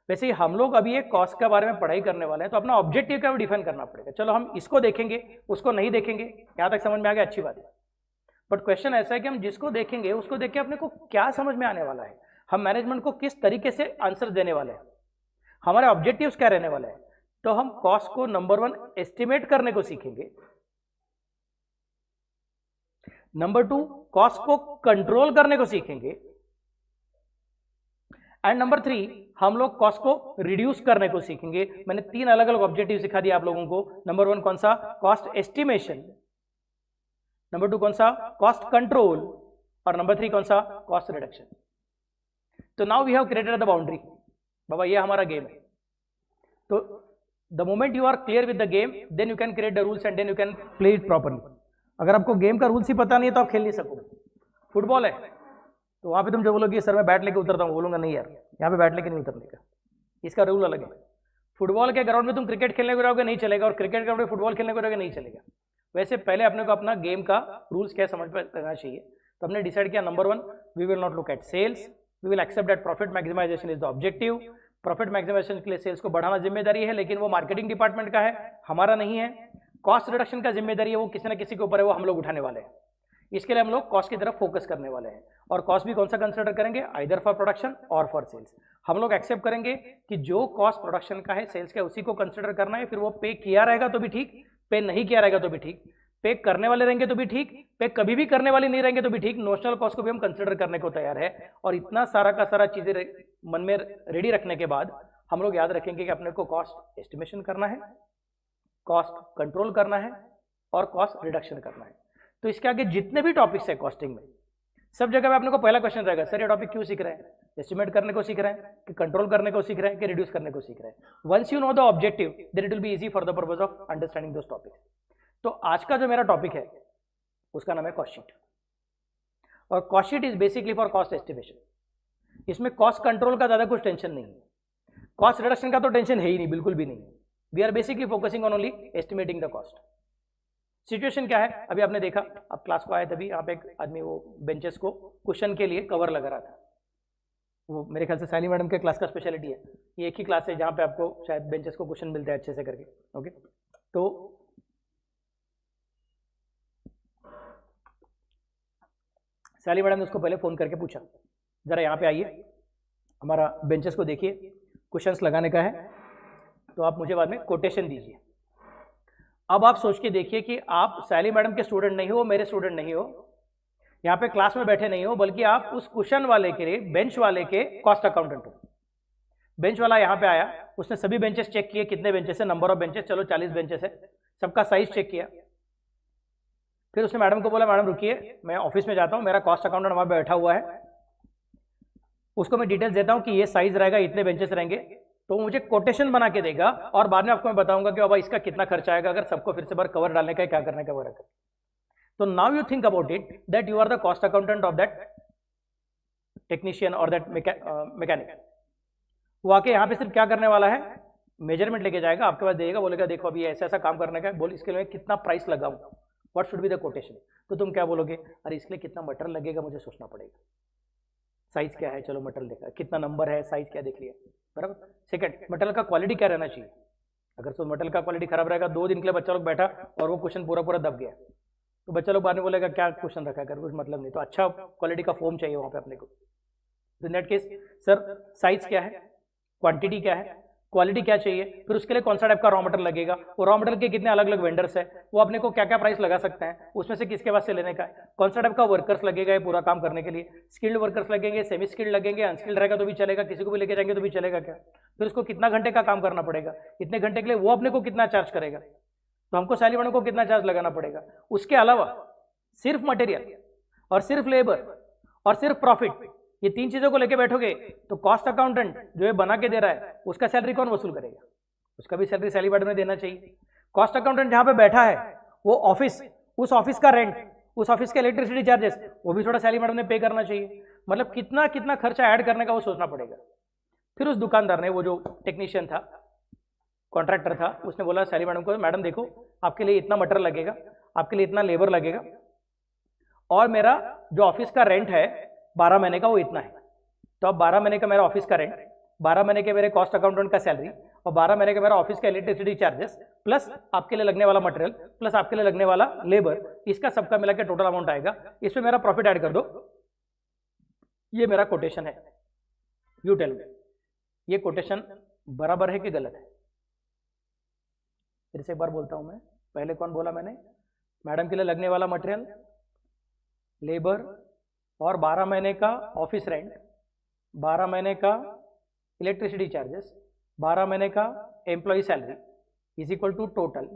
वैसे ही हम लोग अभी एक कॉस्ट के बारे में पढ़ाई करने वाले हैं, तो अपना ऑब्जेक्टिव क्या डिफाइन करना पड़ेगा। चलो हम इसको देखेंगे उसको नहीं देखेंगे, यहां तक समझ में आ गया, अच्छी बात है। बट क्वेश्चन ऐसा है कि हम जिसको देखेंगे उसको देख के अपने को क्या समझ में आने वाला है, हम मैनेजमेंट को किस तरीके से आंसर देने वाले हैं, हमारे ऑब्जेक्टिव्स क्या रहने वाले हैं। तो हम कॉस्ट को नंबर 1 एस्टिमेट करने को सीखेंगे, नंबर 2 कॉस्ट को कंट्रोल करने को सीखेंगे, एंड नंबर 3 हम लोग कॉस्ट को रिड्यूस करने को सीखेंगे। मैंने 3 अलग अलग ऑब्जेक्टिव सिखा दिया आप लोगों को। नंबर 1 कौन सा, कॉस्ट एस्टिमेशन, नंबर 2 कौन सा, कॉस्ट कंट्रोल, और नंबर 3 कौन सा, कॉस्ट रिडक्शन। तो now we have created the boundary, बाबा ये हमारा गेम है। तो the moment you are clear with the game then you can create the rules and then you can play it properly. अगर आपको गेम का rules ही पता नहीं है तो आप खेल नहीं सकोगे। फुटबॉल है तो वहां पे तुम जो बोलोगे सर मैं बैट लेके उतरता हूँ, बोलूंगा नहीं यार यहाँ पे बैट लेके नहीं उतरने का, इसका रूल अलग है। फुटबॉल के ग्राउंड में तुम क्रिकेट खेलने को रहोगे नहीं चलेगा, और क्रिकेट ग्राउंड में फुटबॉल खेलने को रहोगे नहीं चलेगा। वैसे पहले अपने को अपना गेम का रूल्स क्या समझ में करना चाहिए। तो हमने डिसाइड किया number 1 we will not look at sales, we will accept that profit maximisation is the objective. Profit maximisation के लिए सेल्स को बढ़ाना जिम्मेदारी है, लेकिन वो मार्केटिंग डिपार्टमेंट का है, हमारा नहीं है। कॉस्ट रिडक्शन का जिम्मेदारी है वो किसी ना किसी के ऊपर है, वो हम लोग उठाने वाले हैं। इसके लिए हम लोग कॉस्ट की तरफ फोकस करने वाले हैं। और कॉस्ट भी कौन सा कंसिडर करेंगे, आइदर फॉर प्रोडक्शन और फॉर सेल्स। हम लोग एक्सेप्ट करेंगे कि जो कॉस्ट प्रोडक्शन का है, सेल्स का, उसी को कंसिडर करना है। फिर वो पे किया रहेगा तो भी ठीक, पे नहीं किया रहेगा तो भी ठीक, पे करने वाले रहेंगे तो भी ठीक, पे कभी भी करने वाले नहीं रहेंगे तो भी ठीक, नोशनल कॉस्ट को भी हम कंसिडर करने को तैयार है। और इतना सारा का सारा चीजें मन में रेडी रखने के बाद हम लोग याद रखेंगे कि अपने को कॉस्ट एस्टिमेशन करना है, कॉस्ट कंट्रोल करना है और कॉस्ट रिडक्शन करना है। तो इसके आगे जितने भी टॉपिक्स है कॉस्टिंग में, सब जगह पे अपने को पहला क्वेश्चन रहेगा, सर ये टॉपिक क्यों सीख रहे हैं, एस्टिमेट करने को सीख रहे हैं कि कंट्रोल करने को सीख रहे हैं कि रिड्यूस करने को सीख रहे हैं। Once you know the objective then it will be easy for the purpose of understanding those topics. तो आज का जो मेरा टॉपिक है उसका नाम है कॉस्ट शीट। और cost sheet is basically for cost estimation. इसमें कॉस्ट कंट्रोल का ज्यादा कुछ टेंशन नहीं है, कॉस्ट रिडक्शन का तो टेंशन है ही नहीं, बिल्कुल भी नहीं। We are basically focusing on only estimating the cost. Situation क्या है, अभी आपने देखा, आप क्लास को आए तभी यहाँ पे एक आदमी वो बेंचेस को कुशन के लिए कवर लगा रहा था। वो मेरे ख्याल से साइली मैडम के क्लास का स्पेशलिटी है, ये एक ही क्लास है जहाँ पे आपको शायद बेंचेस को कुशन मिलते हैं अच्छे से करके। ओके, तो साइली मैडम ने उसको पहले फोन करके पूछा, जरा यहाँ पे आइए, हमारा बेंचेस को देखिए, कुशंस लगाने का है, तो आप मुझे बाद में कोटेशन दीजिए। अब आप सोच के देखिए कि आप सैली मैडम के स्टूडेंट नहीं हो, मेरे स्टूडेंट नहीं हो, यहाँ पे क्लास में बैठे नहीं हो, बल्कि आप उस कुशन वाले के, बेंच वाले के कॉस्ट अकाउंटेंट हो। बेंच वाला यहाँ पे आया, उसने सभी बेंचेस चेक किए, कितने बेंचेस है, नंबर ऑफ बेंचेस, चलो 40 बेंचेस है, सबका साइज चेक किया। फिर उसने मैडम को बोला, मैडम रुकिए, मैं ऑफिस में जाता हूँ, मेरा कॉस्ट अकाउंटेंट वहाँ पे बैठा हुआ है, उसको मैं डिटेल्स देता हूँ कि ये साइज रहेगा, इतने बेंचेस रहेंगे, तो मुझे कोटेशन बना के देगा और बाद में आपको मैं बताऊंगा कि बाबा इसका कितना खर्चा आएगा अगर सबको फिर से बार कवर डालने का, क्या करने का, वर्क। तो now you think about it that you are the cost accountant of that technician और दैट मैकेनिक। वो आके यहाँ पे सिर्फ क्या करने वाला है, मेजरमेंट लेके जाएगा, आपके पास देगा, बोलेगा देखो अभी ऐसा ऐसा काम करने का है, बोल इसके लिए कितना प्राइस लगाऊं, what should be the quotation. तो तुम क्या बोलोगे, अरे इसके लिए कितना मटेरियल लगेगा मुझे सोचना पड़ेगा, साइज क्या है, चलो मटेरियल देखा, कितना नंबर है, साइज क्या देख लिया, बराबर। सेकंड, मटेरियल का क्वालिटी क्या रहना चाहिए, अगर तो मटेरियल का क्वालिटी खराब रहेगा, 2 दिन के लिए बच्चा लोग बैठा और वो क्वेश्चन पूरा पूरा दब गया, तो बच्चा लोग बाद में बोलेगा क्या क्वेश्चन रखा कर, कुछ मतलब नहीं। तो अच्छा क्वालिटी का फोम चाहिए वहाँ पे अपने को। तो in that case sir size क्या है, क्वांटिटी क्या है, क्वालिटी क्या चाहिए, फिर उसके लिए कौन सा टाइप का रॉ मटेरियल लगेगा, वो रॉ मटेरियल के कितने अलग अलग वेंडर्स है, वो अपने को क्या क्या प्राइस लगा सकते हैं, उसमें से किसके पास से लेने का है, कौन सा टाइप का वर्कर्स लगेगा ये पूरा काम करने के लिए, स्किल्ड वर्कर्स लगेंगे, सेमी स्किल्ड लगेंगे, अनस्किल्ड रहेगा तो भी चलेगा, किसी को भी लेके जाएंगे तो भी चलेगा क्या, फिर उसको कितना घंटे का काम करना पड़ेगा, इतने घंटे के लिए वो अपने को कितना चार्ज करेगा, तो हमको सैलरी वालों को कितना चार्ज लगाना पड़ेगा। उसके अलावा सिर्फ मटेरियल और सिर्फ लेबर और सिर्फ प्रॉफिट, ये 3 चीजों को लेके बैठोगे तो कॉस्ट अकाउंटेंट जो है बना के दे रहा है उसका सैलरी कौन वसूल करेगा, उसका भी सैलरी सैलरी मैडम ने देना चाहिए। कॉस्ट अकाउंटेंट जहां पे बैठा है वो ऑफिस, उस ऑफिस का रेंट, उस ऑफिस के इलेक्ट्रिसिटी चार्जेस, वो भी थोड़ा सैलरी मैडम ने पे करना चाहिए। मतलब कितना कितना खर्चा ऐड करने का वो सोचना पड़ेगा। फिर उस दुकानदार ने, वो जो टेक्नीशियन था, कॉन्ट्रैक्टर था, उसने बोला सैलरी मैडम को, मैडम देखो आपके लिए इतना मटेरियल लगेगा, आपके लिए इतना लेबर लगेगा, और मेरा जो ऑफिस का रेंट है 12 महीने का वो इतना है। तो अब 12 महीने का मेरा ऑफिस का रेंट, 12 महीने के मेरे कॉस्ट अकाउंटेंट का सैलरी और 12 महीने का मेरा ऑफिस का इलेक्ट्रिसिटी चार्जेस प्लस आपके लिए लगने वाला मटेरियल प्लस आपके लिए लगने वाला लेबर, इसका सबका मिला के टोटल अमाउंट आएगा। इसमें मेरा प्रॉफिट ऐड कर दो, ये मेरा कोटेशन है। यू टेल मी, ये कोटेशन बराबर है कि गलत है? फिर से एक बार बोलता हूं मैं, पहले कौन बोला मैंने, मैडम के लिए लगने वाला मटेरियल, लेबर और 12 महीने का ऑफिस रेंट, 12 महीने का इलेक्ट्रिसिटी चार्जेस, 12 महीने का employ salary is equal to total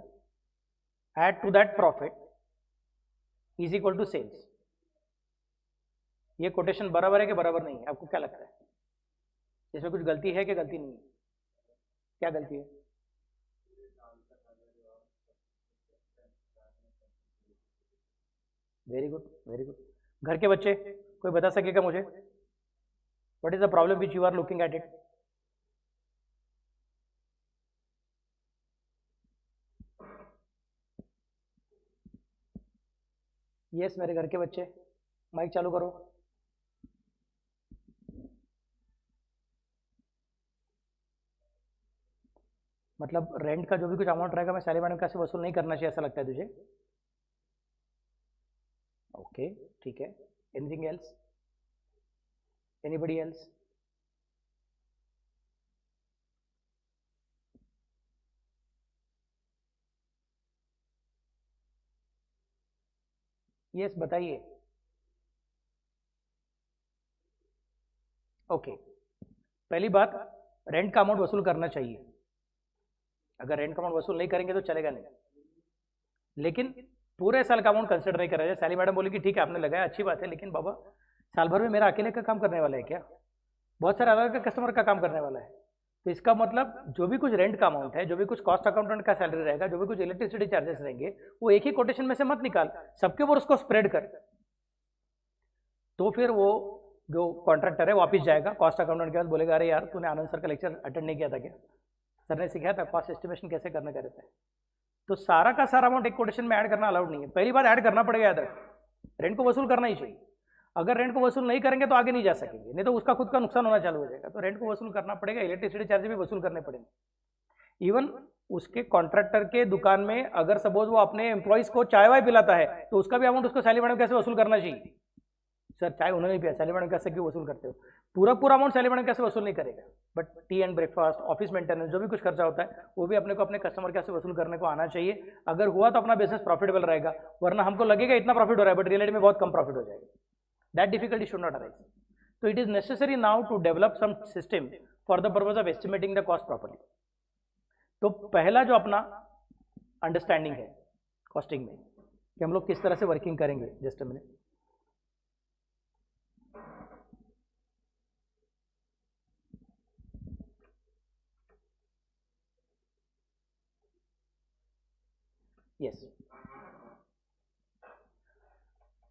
add to that profit is equal to sales. ये कोटेशन बराबर है कि बराबर नहीं है? आपको क्या लगता है, इसमें कुछ गलती है कि गलती नहीं है? क्या गलती है? Very good, very good. घर के बच्चे कोई बता सकेगा मुझे, what is the problem which you are looking at it? Yes मेरे घर के बच्चे, माइक चालू करो। मतलब रेंट का जो भी कुछ अमाउंट रहेगा मैं सैलरी मैडम कैसे वसूल नहीं करना चाहिए, ऐसा लगता है तुझे? ओके, ठीक है। Anything else? Anybody else? Yes, बताइए। ओके, पहली बात, रेंट का अमाउंट वसूल करना चाहिए। अगर रेंट का अमाउंट वसूल नहीं करेंगे तो चलेगा नहीं, लेकिन पूरे साल का अमाउंट कंसिडर नहीं करा जाए। सैली मैडम बोली कि ठीक है आपने लगाया, अच्छी बात है, लेकिन बाबा साल भर में मेरा अकेले का काम करने वाला है क्या? बहुत सारे अलग अलग कस्टमर का काम करने वाला है। तो इसका मतलब जो भी कुछ रेंट का अमाउंट है, जो भी कुछ कॉस्ट अकाउंटेंट का सैलरी रहेगा, जो भी कुछ इलेक्ट्रिसिटी चार्जेस रहेंगे, वो एक ही कोटेशन में से मत निकाल, सबके ऊपर उसको स्प्रेड कर। तो फिर वो जो कॉन्ट्रैक्टर है वापस जाएगा कॉस्ट अकाउंटेंट के पास, बोलेगा अरे यार तूने आनंद सर का लेक्चर अटेंड नहीं किया था क्या? सर ने सिखाया था कॉस्ट एस्टिमेशन कैसे करने का रहता है। तो सारा का सारा अमाउंट एक कोटेशन में ऐड करना अलाउड नहीं है। पहली बात ऐड करना पड़ेगा, याद रख, रेंट को वसूल करना ही चाहिए। अगर रेंट को वसूल नहीं करेंगे तो आगे नहीं जा सकेंगे, नहीं तो उसका खुद का नुकसान होना चालू हो जाएगा। तो रेंट को वसूल करना पड़ेगा, इलेक्ट्रिसिटी चार्ज भी वसूल करने पड़ेंगे। इवन उसके कॉन्ट्रैक्टर के दुकान में अगर सपोज वो अपने एम्प्लॉइज को चाय वाय पिलाता है तो उसका भी अमाउंट उसको सैलरी मैडम कैसे वसूल करना चाहिए? सर चाय उन्होंने नहीं पिया, सैलरी मैडम कैसे क्यों वसूल करते हो? पूरा अमाउंट सैलरी मैडम कैसे वसूल नहीं करेगा, but T and breakfast, office maintenance, जो भी कुछ खर्चा होता है वो भी अपने को अपने कस्टमर कैसे वसूल करने को आना चाहिए। अगर हुआ तो अपना बिजनेस प्रॉफिटेबल रहेगा, वरना हमको लगेगा इतना प्रॉफिट हो रहा है बट रियलिटी में बहुत कम प्रॉफिट हो जाएगा। That difficulty should not arise. तो it is necessary now to develop some system for the purpose of estimating the cost properly. तो पहला जो अपना अंडरस्टैंडिंग है कॉस्टिंग में कि हम लोग किस तरह से वर्किंग करेंगे, जस्ट अ मिनट। यस,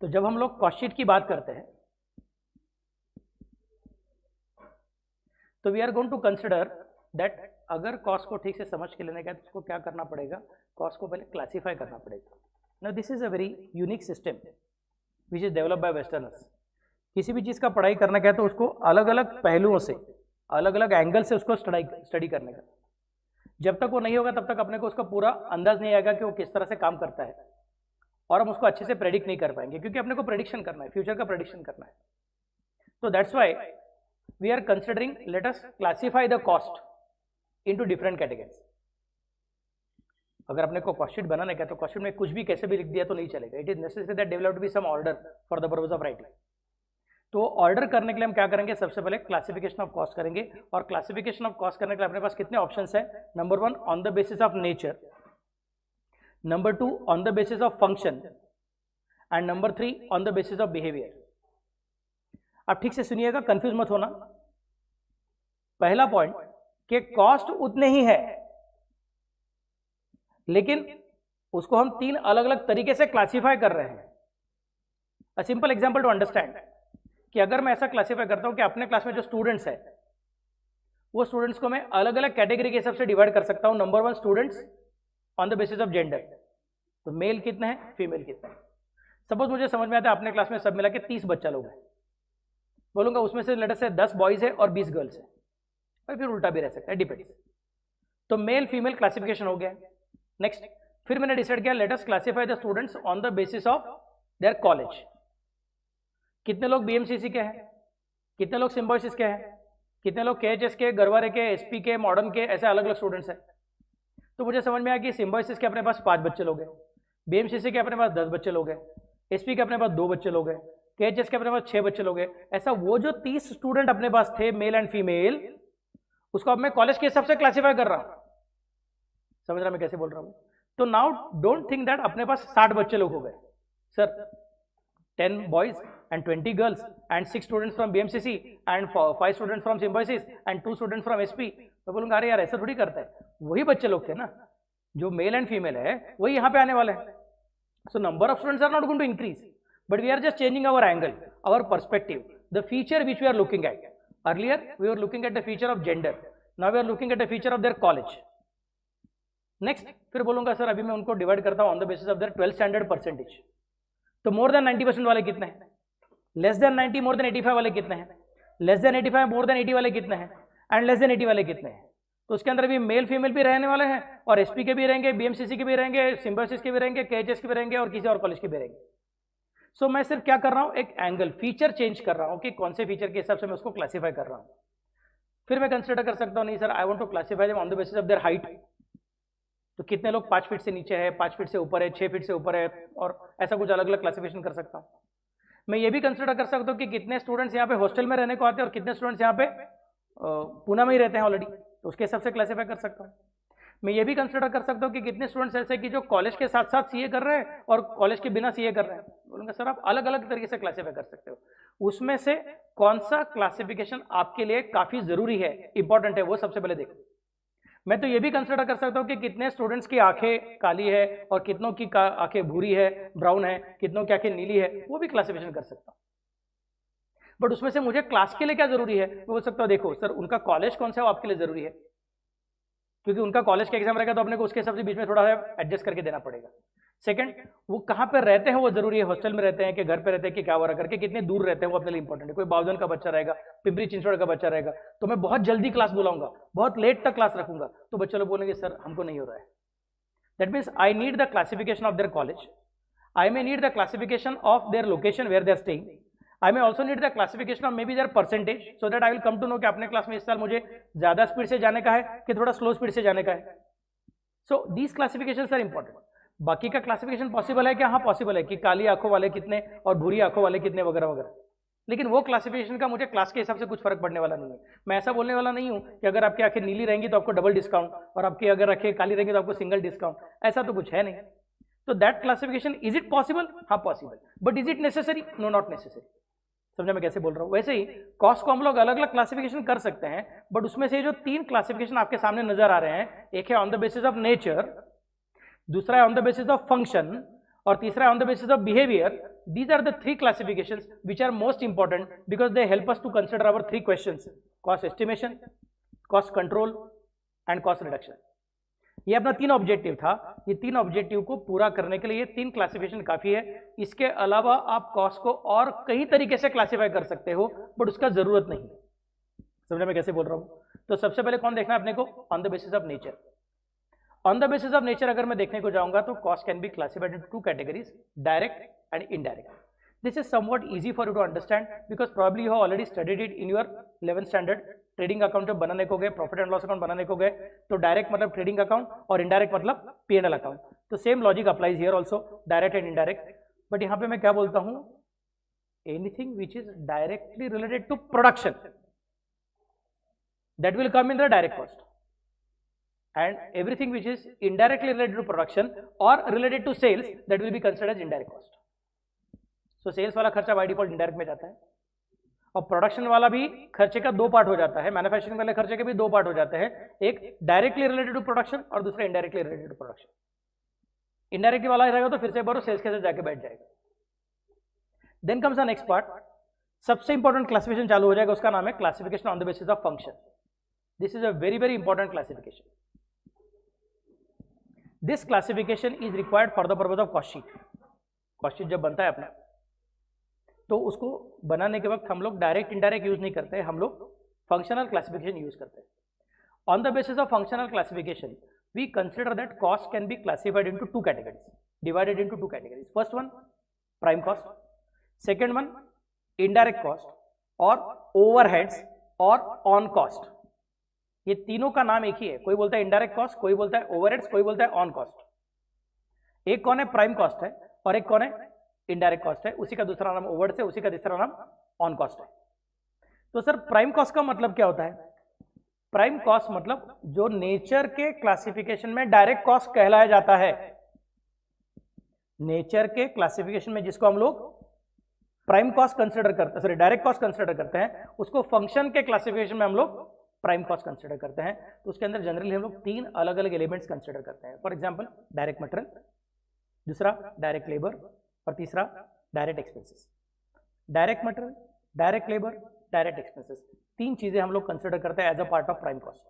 तो जब हम लोग कॉस्ट शीट की बात करते हैं तो we are going to consider that अगर कॉस्ट को ठीक से समझ के लेने का है तो उसको क्या करना पड़ेगा, कॉस्ट को पहले क्लासीफाई करना पड़ेगा। Now this is a very unique system which is develop by westerners. किसी भी चीज़ का पढ़ाई करना क्या है तो उसको अलग अलग पहलुओं से, अलग अलग एंगल से उसको स्टडी करने का। जब तक वो नहीं होगा तब तक अपने को उसका पूरा अंदाज नहीं आएगा कि वो किस तरह से काम करता है, और हम उसको अच्छे से प्रेडिक्ट नहीं कर पाएंगे, क्योंकि अपने को प्रेडिक्शन करना है, फ्यूचर का प्रेडिक्शन करना है। तो that's why we are considering, let us classify the cost into different categories. अगर अपने को कॉस्ट शीट बनाना है तो कॉस्ट शीट में कुछ भी कैसे भी लिख दिया तो नहीं चलेगा। It is necessary that developed be some order for the purpose of writing. तो ऑर्डर करने के लिए हम क्या करेंगे, सबसे पहले क्लासिफिकेशन ऑफ कॉस्ट करेंगे। और क्लासिफिकेशन ऑफ कॉस्ट करने के लिए अपने पास कितने ऑप्शंस हैं? Number 1 on the basis of nature, number 2 on the basis of function, and number 3 on the basis of behaviour. आप ठीक से सुनिएगा, कंफ्यूज मत होना। पहला पॉइंट कि कॉस्ट उतने ही है, लेकिन उसको हम 3 अलग अलग तरीके से क्लासीफाई कर रहे हैं। A simple example to understand कि अगर मैं ऐसा क्लासीफाई करता हूं कि अपने क्लास में जो स्टूडेंट्स है वो स्टूडेंट्स को मैं अलग अलग कैटेगरी के हिसाब से डिवाइड कर सकता हूं। Number 1 students on the basis of gender, तो मेल कितने हैं, फीमेल कितने हैं। सपोज मुझे समझ में आता है अपने क्लास में सब मिला के 30 बच्चा लोग हैं, बोलूंगा उसमें से लेटर से 10 बॉयज है और 20 गर्ल्स है, और फिर उल्टा भी रह सकता है, डिपेंड्स। तो मेल फीमेल क्लासिफिकेशन हो गया। नेक्स्ट, फिर मैंने डिसाइड किया late us classify the students on the basis of their college. कितने लोग बीएमसीसी के हैं, कितने लोग सिम्बोसिस के हैं, कितने लोग केएचएस के, गरवारे के, एसपी के, मॉडर्न के, ऐसे अलग अलग स्टूडेंट्स हैं। तो मुझे समझ में आया कि सिम्बोसिस के अपने पास 5 बच्चे लोग हैं, बीएमसीसी के अपने पास 10 बच्चे लोग हैं, एसपी के अपने पास 2 बच्चे लोग हैं, केएचएस के अपने पास 6 बच्चे लोग हैं। ऐसा वो जो 30 स्टूडेंट अपने पास थे मेल एंड फीमेल, उसको अब मैं कॉलेज के हिसाब से क्लासीफाई कर रहा हूं। समझ रहा मैं कैसे बोल रहा हूं? तो नाउ डोंट थिंक दैट अपने पास 60 बच्चे लोग हो गए। Sir 10 boys and 20 girls and 6 students from BMCC and 5 students from Symbiosis and 2 students from SP। तो बोलूंगा अरे यार ऐसा थोड़ी करता है, वही बच्चे लोग थे ना, जो मेल एंड फीमेल है वही यहाँ पे आने वाले हैं। So number of students are not going to increase, but we are just changing our angle, our perspective, the feature which we are looking at. Earlier we are looking at the feature of gender, now we are looking at the feature of their college. Next, फिर बोलूंगा sir अभी मैं उनको divide करता हूँ on the basis of their 12th standard percentage. तो more then 90% वाले कितने हैं, लेस देन 90 मोर देन 85 वाले कितने हैं, लेस देन 85 मोर देन 80 वाले कितने हैं, एंड लेस देन 80 वाले कितने हैं। तो उसके अंदर भी मेल फीमेल भी रहने वाले हैं और एसपी के भी रहेंगे, बीएमसीसी के भी रहेंगे, सिम्बोसिस के भी रहेंगे, केएचएस के भी रहेंगे और किसी और कॉलेज के भी रहेंगे। सो मैं सिर्फ क्या कर रहा हूं, एक एंगल फीचर चेंज कर रहा हूं कि कौन से फीचर के हिसाब से मैं उसको क्लासीफाई कर रहा हूं। फिर मैं कंसिडर कर सकता हूं नहीं sir I want to classify them on the basis of their height, तो कितने लोग 5 फीट से नीचे है, 5 फीट से ऊपर है, 6 फीट से ऊपर है, और ऐसा कुछ अलग अलग क्लासिफिकेशन कर सकता हूं। मैं ये भी कंसिडर कर सकता हूं कि कितने स्टूडेंट्स यहाँ पे हॉस्टल में रहने को आते हैं और कितने स्टूडेंट्स यहाँ पे पुणे में ही रहते हैं ऑलरेडी, तो उसके हिसाब से क्लासीफाई कर सकता हूँ। मैं ये भी कंसिडर कर सकता हूँ कि कितने स्टूडेंट्स ऐसे कि जो कॉलेज के साथ साथ सीए कर रहे हैं और कॉलेज के बिना सीए कर रहे हैं। बोलूँगा सर आप अलग अलग तरीके से क्लासीफाई कर सकते हो, उसमें से कौन सा क्लासिफिकेशन आपके लिए काफी जरूरी है, इंपॉर्टेंट है, वो सबसे पहले देखो। मैं तो ये भी कंसिडर कर सकता हूँ कि कितने स्टूडेंट्स की आंखें काली है और कितनों की आंखें भूरी है, ब्राउन है, कितनों की आंखें नीली है, वो भी क्लासिफिकेशन कर सकता हूँ। बट उसमें से मुझे क्लास के लिए क्या जरूरी है, मैं बोल सकता हूँ देखो सर उनका कॉलेज कौन सा है वो आपके लिए जरूरी है, क्योंकि उनका कॉलेज का एग्जाम रहेगा तो अपने को उसके हिसाब से बीच में थोड़ा एडजस्ट करके देना पड़ेगा। सेकंड, वो कहाँ पर रहते हैं वो जरूरी है, हॉस्टल में रहते हैं कि घर पे रहते हैं कि क्या वगैरह करके, कितने दूर रहते हैं वो अपने लिए इंपॉर्टेंट है। कोई बाउजन का बच्चा रहेगा, पिंपरी चिंचवड़ का बच्चा रहेगा, तो मैं बहुत जल्दी क्लास बुलाऊंगा, बहुत लेट तक क्लास रखूंगा, तो बच्चे लोग बोलेंगे सर हमको नहीं हो रहा है। That means I need the classification of their college, I may need the classification of their location where they are staying, I may also need the classification of may be their percentage, so that I will come to know कि अपने class में इस साल मुझे ज्यादा speed से जाने का है कि थोड़ा स्लो स्पीड से जाने का है। So these classifications are important. बाकी का क्लासिफिकेशन पॉसिबल है क्या? हाँ पॉसिबल है कि काली आंखों वाले कितने और भूरी आंखों वाले कितने वगैरह वगैरह, लेकिन वो क्लासिफिकेशन का मुझे क्लास के हिसाब से कुछ फर्क पड़ने वाला नहीं है। मैं ऐसा बोलने वाला नहीं हूं कि अगर आपकी आंखें नीली रहेंगी तो आपको डबल डिस्काउंट और आपकी अगर आंखें काली रहेंगी तो आपको सिंगल डिस्काउंट, ऐसा तो कुछ है नहीं। तो that classification is it possible? हाँ possible, but is it necessary? No not necessary. समझा मैं कैसे बोल रहा हूं? वैसे ही कॉस्ट को हम लोग अलग अलग क्लासिफिकेशन कर सकते हैं, बट उसमें से जो 3 क्लासिफिकेशन आपके सामने नजर आ रहे हैं, एक है on the basis of nature, दूसरा है on the basis of function और तीसरा है on the basis of behaviour. These are the 3 classifications which are most important because they help us to consider our 3 questions: cost estimation, cost control and cost reduction. ये अपना 3 objective था। ये 3 objective को पूरा करने के लिए ये 3 क्लासिफिकेशन काफी है। इसके अलावा आप कॉस्ट को और कई तरीके से क्लासिफाई कर सकते हो, बट उसका जरूरत नहीं। समझा मैं कैसे बोल रहा हूँ? तो सबसे पहले कौन देखना है अपने को? On the basis of nature. On the basis of nature अगर मैं देखने को जाऊंगा तो cost can be classified into 2 categories, direct and indirect. This is somewhat easy for you to understand because probably you have already studied it in your 11th standard. Trading account जब बनाने को गए, प्रॉफिट एंड लॉस अकाउंट बनाने को गए, तो direct मतलब trading account और इनडायरेक्ट मतलब P&L अकाउंट। तो same logic applies here also, direct and indirect. But यहाँ पे मैं क्या बोलता हूँ, anything which is directly related to production that will come in the direct cost, and everything which is indirectly related to production or related to sales that will be considered as indirect cost. So sales वाला खर्चा by default indirect में जाता है और production वाला भी खर्चे का 2 पार्ट हो जाता है, मैन्युफैक्चरिंग वाले खर्चे के भी 2 पार्ट हो जाते हैं, एक डायरेक्टली रिलेटेड टू प्रोडक्शन और दूसरा indirectly related to production. Indirectly वाला रहेगा तो फिर से बरो सेल्स के साथ जाके बैठ जाएगा। Then comes the next part, सबसे इंपॉर्टेंट क्लासिफिकेशन चालू हो जाएगा, उसका नाम है classification on the basis of function. This is a very very important classification. This classification is required for the purpose of cost sheet. Cost sheet जब बनता है अपना, तो उसको बनाने के वक्त हम लोग डायरेक्ट इनडायरेक्ट यूज नहीं करते, हम लोग फंक्शनल क्लासिफिकेशन यूज करते हैं। On the basis of functional classification we consider that cost can be classified into 2 categories, divided into 2 categories. First one prime cost, second one indirect cost और overheads और on cost. ये तीनों का नाम एक ही है, कोई बोलता है इनडायरेक्ट कॉस्ट, कोई बोलता है ओवरहेड्स, कोई बोलता है ऑन कॉस्ट। एक कौन है? प्राइम कॉस्ट है और एक कौन है? इनडायरेक्ट कॉस्ट है। उसी का दूसरा नाम ओवरहेड्स है, उसी का तीसरा नाम ऑन कॉस्ट है। तो सर प्राइम कॉस्ट का मतलब क्या होता है? प्राइम कॉस्ट मतलब जो नेचर के क्लासिफिकेशन में डायरेक्ट कॉस्ट कहलाया जाता है, नेचर के क्लासिफिकेशन में जिसको हम लोग प्राइम कॉस्ट कंसिडर करते हैं, सॉरी डायरेक्ट कॉस्ट कंसिडर करते हैं, उसको फंक्शन के क्लासिफिकेशन में हम लोग प्राइम कॉस्ट कंसिडर करते हैं। तो उसके अंदर जनरली हम लोग 3 अलग अलग एलिमेंट्स कंसिडर करते हैं। फॉर एग्जांपल डायरेक्ट मटेरियल, दूसरा डायरेक्ट लेबर और तीसरा direct expenses. Direct material, direct labour, direct expenses, 3 चीजें हम लोग कंसिडर करते हैं as a part of prime cost.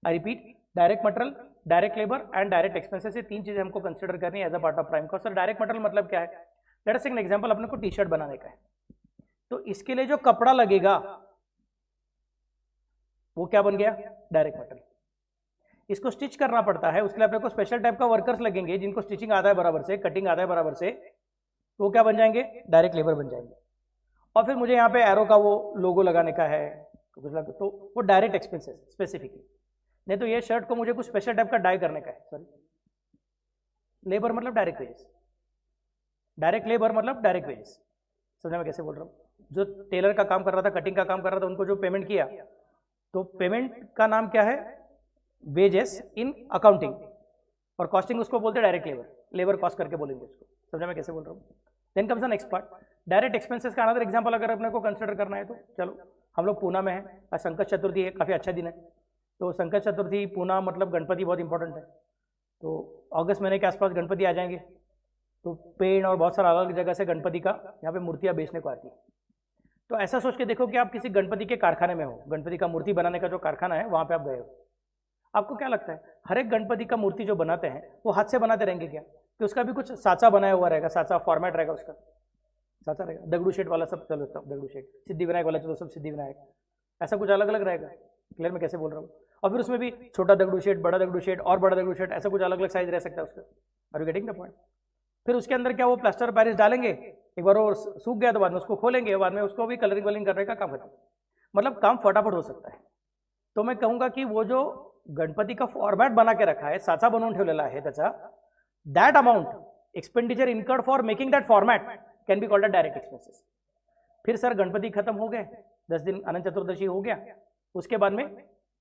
I repeat, direct material, direct labour and direct expenses, ये 3 चीजें हमको कंसिडर करनी है as a part of prime cost. और डायरेक्ट मटेरियल मतलब क्या है? Let us take an example, अपने को टी शर्ट बनाने का है, तो इसके लिए जो कपड़ा लगेगा वो क्या बन गया? Direct material. इसको स्टिच करना पड़ता है, उसके लिए अपने को स्पेशल टाइप का वर्कर्स लगेंगे जिनको स्टिचिंग आता है बराबर से, कटिंग आता है बराबर से, तो वो क्या बन जाएंगे, डायरेक्ट लेबर बन जाएंगे। और फिर मुझे यहाँ पे एरो का वो लोगो लगाने का है, तो वो डायरेक्ट एक्सपेंसेस स्पेसिफिकली। नहीं तो ये शर्ट को मुझे कुछ स्पेशल टाइप का डाई करने का है, सॉरी, लेबर मतलब डायरेक्ट वेजेस, डायरेक्ट लेबर मतलब डायरेक्ट वेजेस। समझा मैं कैसे बोल रहा हूँ? जो टेलर का काम कर रहा था, कटिंग का काम कर रहा था, उनको जो पेमेंट किया, तो पेमेंट का नाम क्या है, वेजेस इन अकाउंटिंग, और कॉस्टिंग उसको बोलते हैं डायरेक्ट लेबर, लेबर कॉस्ट करके बोलेंगे उसको। समझा मैं कैसे बोल रहा हूँ? Then comes the next part, direct expenses का अनदर एग्जांपल अगर अपने को कंसिडर करना है तो चलो, हम लोग पूना में हैं, आज संकट चतुर्थी है, काफ़ी अच्छा दिन है, तो संकट चतुर्थी पूना मतलब गणपति बहुत इंपॉर्टेंट है, तो अगस्त महीने के आसपास गणपति आ जाएंगे, तो पेड़ और बहुत सारा अलग जगह से गणपति का यहाँ पे मूर्तियाँ बेचने को आती है। तो ऐसा सोच के देखो कि आप किसी गणपति के कारखाने में हो, गणपति का मूर्ति बनाने का जो कारखाना है वहाँ पे आप गए हो, आपको क्या लगता है हर एक गणपति का मूर्ति जो बनाते हैं वो हाथ से बनाते रहेंगे क्या, कि उसका भी कुछ साचा बनाया हुआ रहेगा, साचा फॉर्मेट रहेगा उसका, साचा रहेगा, दगड़ू शेट वाला सब, चलो सब दगड़ू शेट, सिद्धि विनायक वाला चलो सब सिद्धि विनायक, ऐसा कुछ अलग अलग रहेगा। क्लियर मैं कैसे बोल रहा हूँ? और फिर उसमें भी छोटा दगड़ू शेट, बड़ा दगड़ू शेट और बड़ा दगड़ू शेट, ऐसा कुछ अलग अलग साइज रह सकता है उसका। Are you getting the point? फिर उसके अंदर क्या वो प्लास्टर पेरिस डालेंगे, एक बार वो सूख गया तो बाद में उसको खोलेंगे, बाद में उसको भी कलरिंग वलरिंग करने का काम खत्म, मतलब काम फटाफट हो सकता है। तो मैं कहूँगा कि वो जो गणपती का फॉर्मॅट बना के रखा है, साचा बनवून ठेवलेला आहे त्याचा, that amount expenditure incurred for making that format can be called a direct expenses. फिर सर गणपति खत्म हो गए, 10 दिन अनंत चतुर्दशी हो गया, उसके बाद में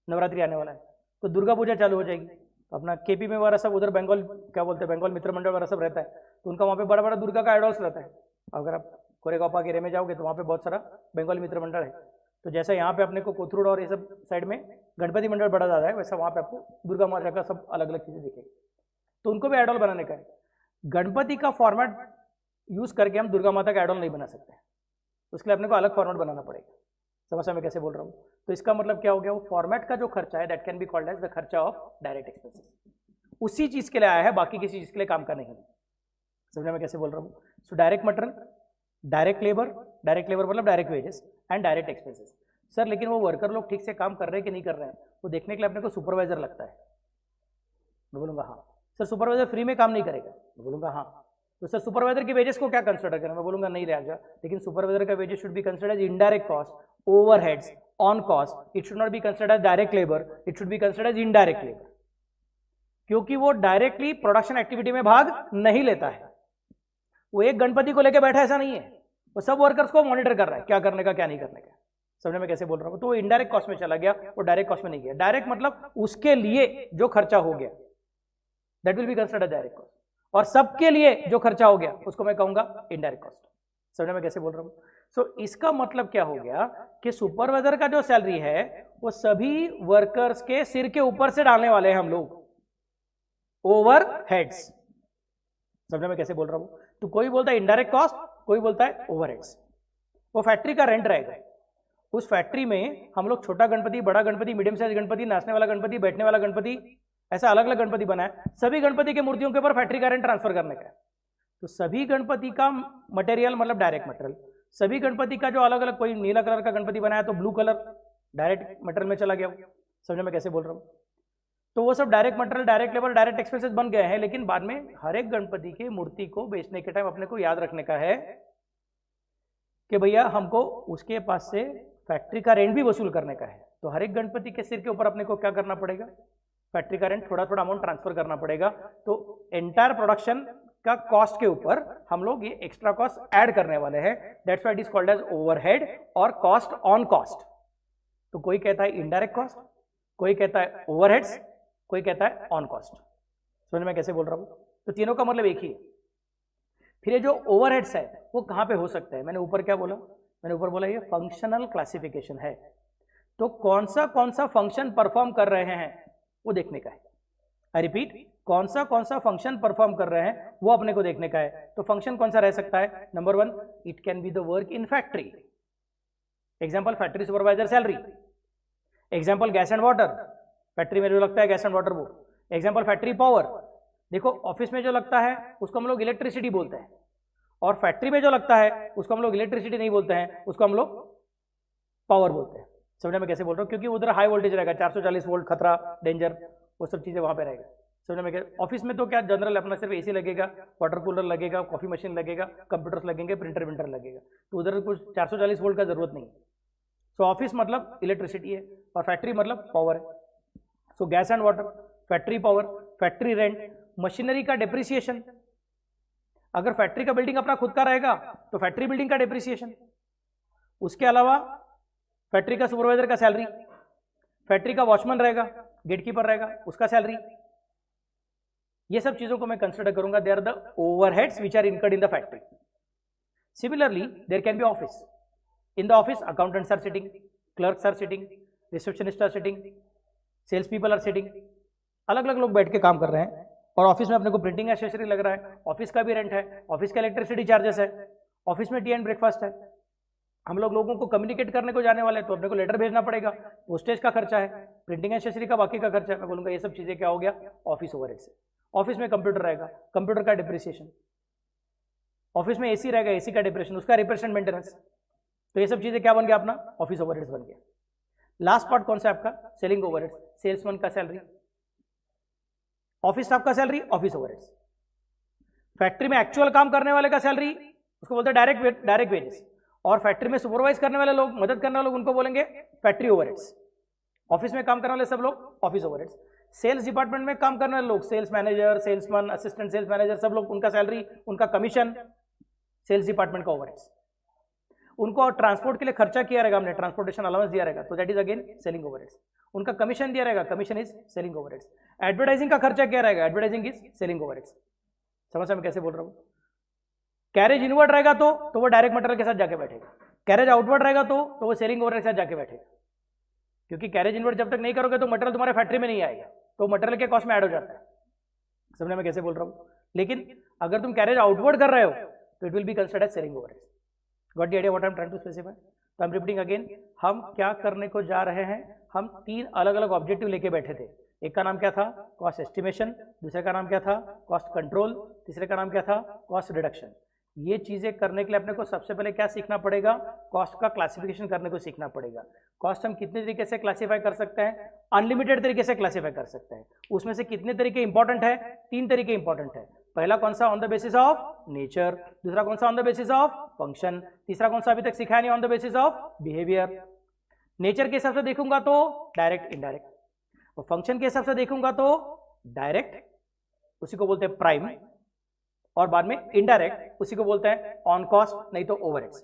नवरात्रि आने वाला है, तो दुर्गा पूजा चालू हो जाएगी। तो अपना केपी में वाला सब उधर बंगाल क्या बोलते हैं, बंगाल मित्र मंडल वाला सब रहता है, तो उनका वहाँ पे बड़ा बड़ा दुर्गा का आइडल्स रहता है। अगर आप कोरेगांव के एरिया में जाओगे तो वहाँ पे बहुत सारा बंगाली मित्र मंडल है। तो जैसे यहाँ पे अपने को कोथरूड और ये सब साइड में गणपति मंडल बड़ा ज़्यादा है, वैसा वहाँ पे आपको दुर्गा माता का सब अलग अलग चीज़ें दिखेगी, तो उनको भी आइडल बनाने का है। गणपति का फॉर्मेट यूज करके हम दुर्गा माता का आइडल नहीं बना सकते, उसके लिए अपने को अलग फॉर्मेट बनाना पड़ेगा। समझ में कैसे बोल रहा हूँ? तो इसका मतलब क्या हो गया, वो फॉर्मेट का जो खर्चा है that can be called as the खर्चा ऑफ डायरेक्ट एक्सपेंसेस, उसी चीज के लिए आया है, बाकी किसी चीज के लिए काम का नहीं। समझ में कैसे बोल रहा हूँ? So direct material, direct labour मतलब direct wages and direct expenses. Sir लेकिन वो वर्कर लोग ठीक से काम कर रहे हैं कि नहीं कर रहे हैं, वो देखने के लिए अपने को सुपरवाइजर लगता है। मैं बोलूँगा हाँ। सर सुपरवाइजर फ्री में काम नहीं करेगा, मैं बोलूँगा हाँ। तो सर सुपरवाइजर की वेजेस को क्या कंसिडर करें, मैं बोलूँगा नहीं रहेगा, लेकिन सुपरवाइजर का wages should be considered as indirect cost, overheads, on cost, it should not be considered as direct labour, it should be considered as indirect labour, क्योंकि वो डायरेक्टली प्रोडक्शन एक्टिविटी में भाग नहीं लेता है। वो एक गणपति को लेकर बैठा ऐसा नहीं है, वो सब वर्कर्स को मॉनिटर कर रहा है क्या करने का क्या नहीं करने का। समझने में कैसे बोल रहा हूँ? तो वो इनडायरेक्ट कॉस्ट में चला गया, वो डायरेक्ट कॉस्ट में नहीं गया। डायरेक्ट मतलब उसके लिए जो खर्चा हो गया that will be considered direct cost, और सबके लिए जो खर्चा हो गया उसको मैं कहूंगा इनडायरेक्ट कॉस्ट। समझने में कैसे बोल रहा हूँ? सो इसका मतलब क्या हो गया कि सुपरवाइजर का जो सैलरी है वो सभी वर्कर्स के सिर के ऊपर से डालने वाले हैं हम लोग, ओवर हेड्स। समझने में कैसे बोल रहा हूं? तो कोई बोलता है इनडायरेक्ट कॉस्ट, कोई बोलता है ओवरहेड्स। वो फैक्ट्री का रेंट रहेगा, उस फैक्ट्री में हम लोग छोटा गणपति, बड़ा गणपति, मीडियम साइज गणपति, नाचने वाला गणपति, बैठने वाला गणपति, ऐसा अलग अलग गणपति बनाए, सभी गणपति के मूर्तियों के ऊपर फैक्ट्री का रेंट ट्रांसफर करने का है। तो सभी गणपति का मटेरियल मतलब डायरेक्ट मटेरियल, सभी गणपति का जो अलग अलग, कोई नीला कलर का गणपति बनाया तो ब्लू कलर डायरेक्ट मटेरियल में चला गया। समझने में कैसे बोल रहा हूँ? तो वो सब direct material, direct labour, direct expenses बन गए हैं, लेकिन बाद में हर एक गणपति की मूर्ति को बेचने के टाइम अपने को याद रखने का है कि भैया हमको उसके पास से फैक्ट्री का रेंट भी वसूल करने का है। तो हर एक गणपति के सिर के ऊपर अपने को क्या करना पड़ेगा, फैक्ट्री का रेंट थोड़ा थोड़ा अमाउंट ट्रांसफर करना पड़ेगा। तो एंटायर प्रोडक्शन का कॉस्ट के ऊपर हम लोग ये एक्स्ट्रा कॉस्ट ऐड करने वाले हैं, that's why it is called as overhead और कॉस्ट ऑन कॉस्ट। तो कोई कहता है इनडायरेक्ट कॉस्ट, कोई कहता है ओवरहेड्स, कोई कहता है ऑन कॉस्ट। समझ में कैसे बोल रहा हूं? तो तीनों का मतलब एक ही है। फिर ये जो ओवरहेड्स है वो कहां पे हो सकता है? मैंने ऊपर क्या बोला? मैंने ऊपर बोला ये फंक्शनल क्लासिफिकेशन है। तो कौन सा फंक्शन परफॉर्म कर रहे हैं वो देखने का है। आई रिपीट, कौन सा फंक्शन परफॉर्म कर रहे हैं वो अपने को देखने का है। तो फंक्शन कौन सा रह सकता है? Number 1, it can be the work in factory, example factory supervisor salary, example gas and water, factory में जो लगता है गैस एंड वाटर वो, एग्जाम्पल फैक्ट्री पावर, देखो ऑफिस में जो लगता है उसको हम लोग इलेक्ट्रिसिटी बोलते हैं, और फैक्ट्री में जो लगता है उसको हम लोग इलेक्ट्रिसिटी नहीं बोलते हैं, उसको हम लोग पावर बोलते हैं। समझने में कैसे बोल रहा हूँ? क्योंकि उधर हाई वोल्टेज रहेगा, 440 वोल्ट खतरा, डेंजर, वो सब चीज़ें वहाँ पे रहेगा। समझ में क्या? ऑफिस में तो क्या जनरल अपना सिर्फ एसी लगेगा, वाटर कूलर लगेगा, कॉफी मशीन लगेगा, कंप्यूटर्स लगेंगे, प्रिंटर लगेगा, तो उधर कुछ 440 वोल्ट का जरूरत नहीं है। सो ऑफिस मतलब इलेक्ट्रिसिटी है और फैक्ट्री मतलब पावर है। सो gas and water, factory power, factory rent, machinery का डिप्रिसिएशन। अगर फैक्ट्री का बिल्डिंग अपना खुद का रहेगा तो फैक्ट्री बिल्डिंग का डिप्रिसिएशन। उसके अलावा फैक्ट्री का सुपरवाइजर का सैलरी, फैक्ट्री का वॉचमैन रहेगा, गेटकीपर रहेगा, उसका सैलरी। ये सब चीजों को मैं कंसिडर करूंगा। They are the overheads which are incurred in the factory. Similarly there can be office. In the office accountants are sitting, clerks are sitting, receptionist are sitting, sales people are sitting. अलग अलग लोग बैठ के काम कर रहे हैं और ऑफिस में अपने को प्रिंटिंग एक्सेसरी लग रहा है, ऑफिस का भी रेंट है, ऑफिस का इलेक्ट्रिसिटी चार्जेस है, ऑफिस में टी एंड ब्रेकफास्ट है। हम लोगों को कम्युनिकेट करने को जाने वाले हैं तो अपने को लेटर भेजना पड़ेगा, पोस्टेज का खर्चा है, प्रिंटिंग एक्सेसरी का बाकी का खर्चा है। मैं बोलूँगा ये सब चीज़ें क्या हो गया, ऑफिस ओवरहेड से। ऑफिस में कंप्यूटर रहेगा, कंप्यूटर का डिप्रिसिएशन। ऑफिस में एसी रहेगा, एसी का डिप्रेशन, उसका रिपेयर एंड मेंटेनेंस। तो ये सब चीज़ें क्या बन गया, अपना ऑफिस ओवरहेड्स बन गया। लास्ट पार्ट कौन सा आपका, सेलिंग ओवरहेड्स, सेल्समैन का सैलरी, ऑफिस स्टाफ का सैलरी, ऑफिस ओवरहेड्स। फैक्ट्री में एक्चुअल काम करने वाले का सैलरी उसको बोलते हैं डायरेक्ट वेजेस, और फैक्ट्री में सुपरवाइज करने वाले लोग, मदद करने वाले लोग, उनको बोलेंगे फैक्ट्री ओवरहेड्स। ऑफिस में काम करने वाले सब लोग ऑफिस ओवरहेड्स। सेल्स डिपार्टमेंट में काम करने वाले लोग, sales manager, salesman, assistant sales manager, सब लोग, उनका सैलरी, उनका कमीशन, सेल्स डिपार्टमेंट का ओवरहेड्स। उनको ट्रांसपोर्ट के लिए खर्चा किया रहेगा हमने, ट्रांसपोर्टेशन अलाउंस दिया रहेगा, तो that is again selling overheads. उनका कमीशन दिया रहेगा, commission is selling overheads. Advertising का खर्चा क्या रहेगा, एडवर्टाइजिंग इज सेलिंग ओवरहेड्स। समझ मैं कैसे बोल रहा हूँ? कैरेज इनवर्ड रहेगा तो वो डायरेक्ट मटेरियल के साथ जाके बैठेगा, कैरेज आउटवर्ड रहेगा तो वो सेलिंग ओवरहेड के साथ जाके बैठेगा। क्योंकि कैरेज इनवर्ड जब तक नहीं करोगे तो मटेरियल तुम्हारे फैक्ट्री में नहीं आएगा, तो मटेरियल के कॉस्ट में ऐड हो जाता है। समझने में कैसे बोल रहा हूँ? लेकिन अगर तुम कैरेज आउटवर्ड कर रहे हो तो it will be considered as selling overhead. Got the idea what I am trying to specify? तो आई एम रिपीटिंग अगेन, हम क्या करने को जा रहे हैं, हम 3 अलग अलग ऑब्जेक्टिव लेके बैठे थे। एक का नाम क्या था, कॉस्ट एस्टिमेशन, दूसरे का नाम क्या था, कॉस्ट कंट्रोल, तीसरे का नाम क्या था, कॉस्ट रिडक्शन। ये चीजें करने के लिए अपने को सबसे पहले क्या सीखना पड़ेगा, कॉस्ट का क्लासिफिकेशन करने को सीखना पड़ेगा। कॉस्ट हम कितने तरीके से क्लासिफाई कर सकते हैं, अनलिमिटेड तरीके से क्लासिफाई कर सकते हैं। उसमें से कितने तरीके इंपॉर्टेंट है, 3 तरीके इंपॉर्टेंट है। पहला कौन सा, on the basis of nature, दूसरा कौन सा, on the basis of function, तीसरा कौन सा अभी तक सिखाया नहीं, on the basis of behaviour. Nature के हिसाब से देखूंगा तो डायरेक्ट इनडायरेक्ट, और फंक्शन के हिसाब से देखूंगा तो डायरेक्ट, उसी को बोलते हैं प्राइम, और बाद में इनडायरेक्ट, उसी को बोलते हैं ऑन कॉस्ट, नहीं तो ओवरहेड्स।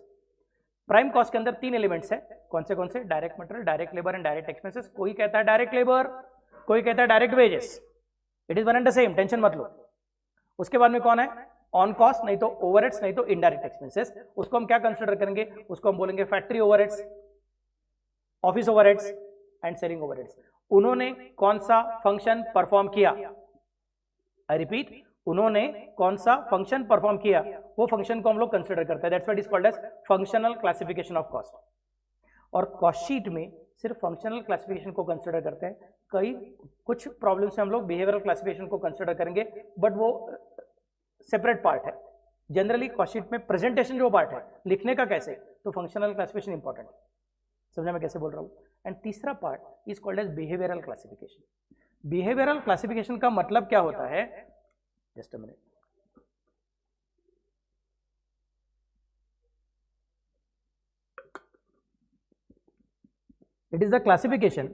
प्राइम कॉस्ट के अंदर 3 एलिमेंट्स है, कौन से, direct material, direct labour and direct expenses. कोई कहता है डायरेक्ट लेबर, कोई कहता है direct wages, it is one and the same, tension मत लो। उसके बाद में कौन है, ऑन कॉस्ट, नहीं तो ओवरहेड्स, नहीं तो इनडायरेक्ट एक्सपेंसेस। उसको हम क्या कंसिडर करेंगे, उसको हम बोलेंगे factory overheads, office overheads and selling overheads. उन्होंने कौन सा फंक्शन परफॉर्म किया, आई रिपीट, उन्होंने कौन सा फंक्शन परफॉर्म किया, वो फंक्शन को हम लोग कंसिडर करते हैं। That's what is called as functional classification of cost. और कॉस्ट शीट में सिर्फ फंक्शनल क्लासिफिकेशन को कंसिडर करते हैं। कुछ प्रॉब्लम से हम लोग बिहेवियरल क्लासिफिकेशन को कंसिडर करेंगे, बट वो सेपरेट पार्ट है। जनरली कॉस्ट शीट में प्रेजेंटेशन जो पार्ट है, लिखने का कैसे, तो फंक्शनल क्लासिफिकेशन इंपॉर्टेंट है। समझा मैं कैसे बोल रहा हूँ? एंड तीसरा part is called as behavioural classification. Behavioural classification का मतलब क्या होता है, just a minute, it is the classification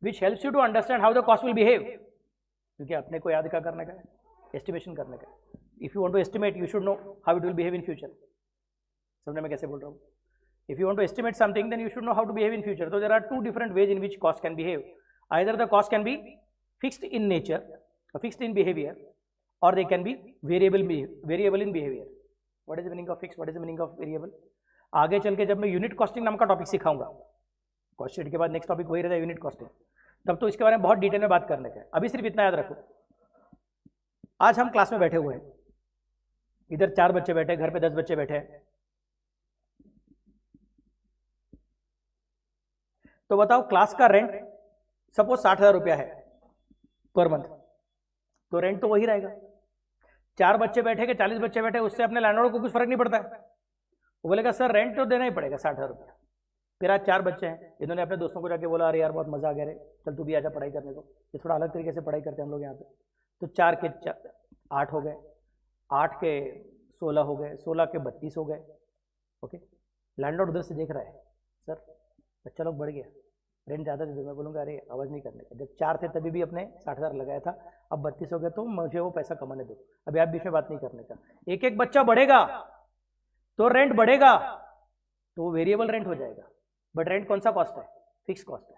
which helps you to understand how the cost will behave। क्योंकि अपने को याद क्या करने का है, एस्टिमेशन करने का है। If you want to estimate, you should know how it will behave in future. समझने में कैसे बोल रहा हूँ? If you want to estimate something, then you should know how to behave in future. तो there are 2 different ways in which cost can behave. Either the cost can be fixed in nature, fixed in behaviour, or they can be variable in behavior। what is the meaning of fixed, what is the meaning of variable? आगे चल के जब मैं unit costing नाम का topic सिखाऊंगा, cost sheet के बाद नेक्स्ट टॉपिक वही रहता है यूनिट कॉस्टिंग, तब तो इसके बारे में बहुत डिटेल में बात करने का है। अभी सिर्फ इतना याद रखो, आज हम क्लास में बैठे हुए हैं, इधर 4 बच्चे बैठे, घर पे 10 बच्चे बैठे हैं, तो बताओ क्लास का रेंट सपोज 60,000 रुपया है पर मंथ, तो रेंट तो वही रहेगा। 4 बच्चे बैठे के 40 बच्चे बैठे, उससे अपने लैंडलॉर्ड को कुछ फर्क नहीं पड़ता है। वो बोलेगा सर रेंट तो देना ही पड़ेगा 60,000 रुपया। फिर आज 4 बच्चे हैं, इन्होंने अपने दोस्तों को जाके बोला अरे यार बहुत मजा आ गया रे, चल तू भी आजा पढ़ाई करने को। ये थोड़ा अलग तरीके से पढ़ाई करते हैं हम लोग यहाँ पे। तो 4 के 8 हो गए, 8 के 16 हो गए, 16 के 32 हो गए। ओके, लैंडलॉर्ड उधर से देख रहा है, सर बच्चा लोग बढ़ गया, रेंट ज़्यादा दे दो। मैं बोलूँगा अरे आवाज़ नहीं करने का, जब 4 थे तभी भी अपने 60,000 लगाया था, अब 32 हो गया तो मुझे वो पैसा कमाने दो, अभी आप बीच में बात नहीं करने का। एक एक बच्चा बढ़ेगा तो रेंट बढ़ेगा, तो वो वेरिएबल रेंट हो जाएगा। बट रेंट कौन सा कॉस्ट है? फिक्स कॉस्ट है।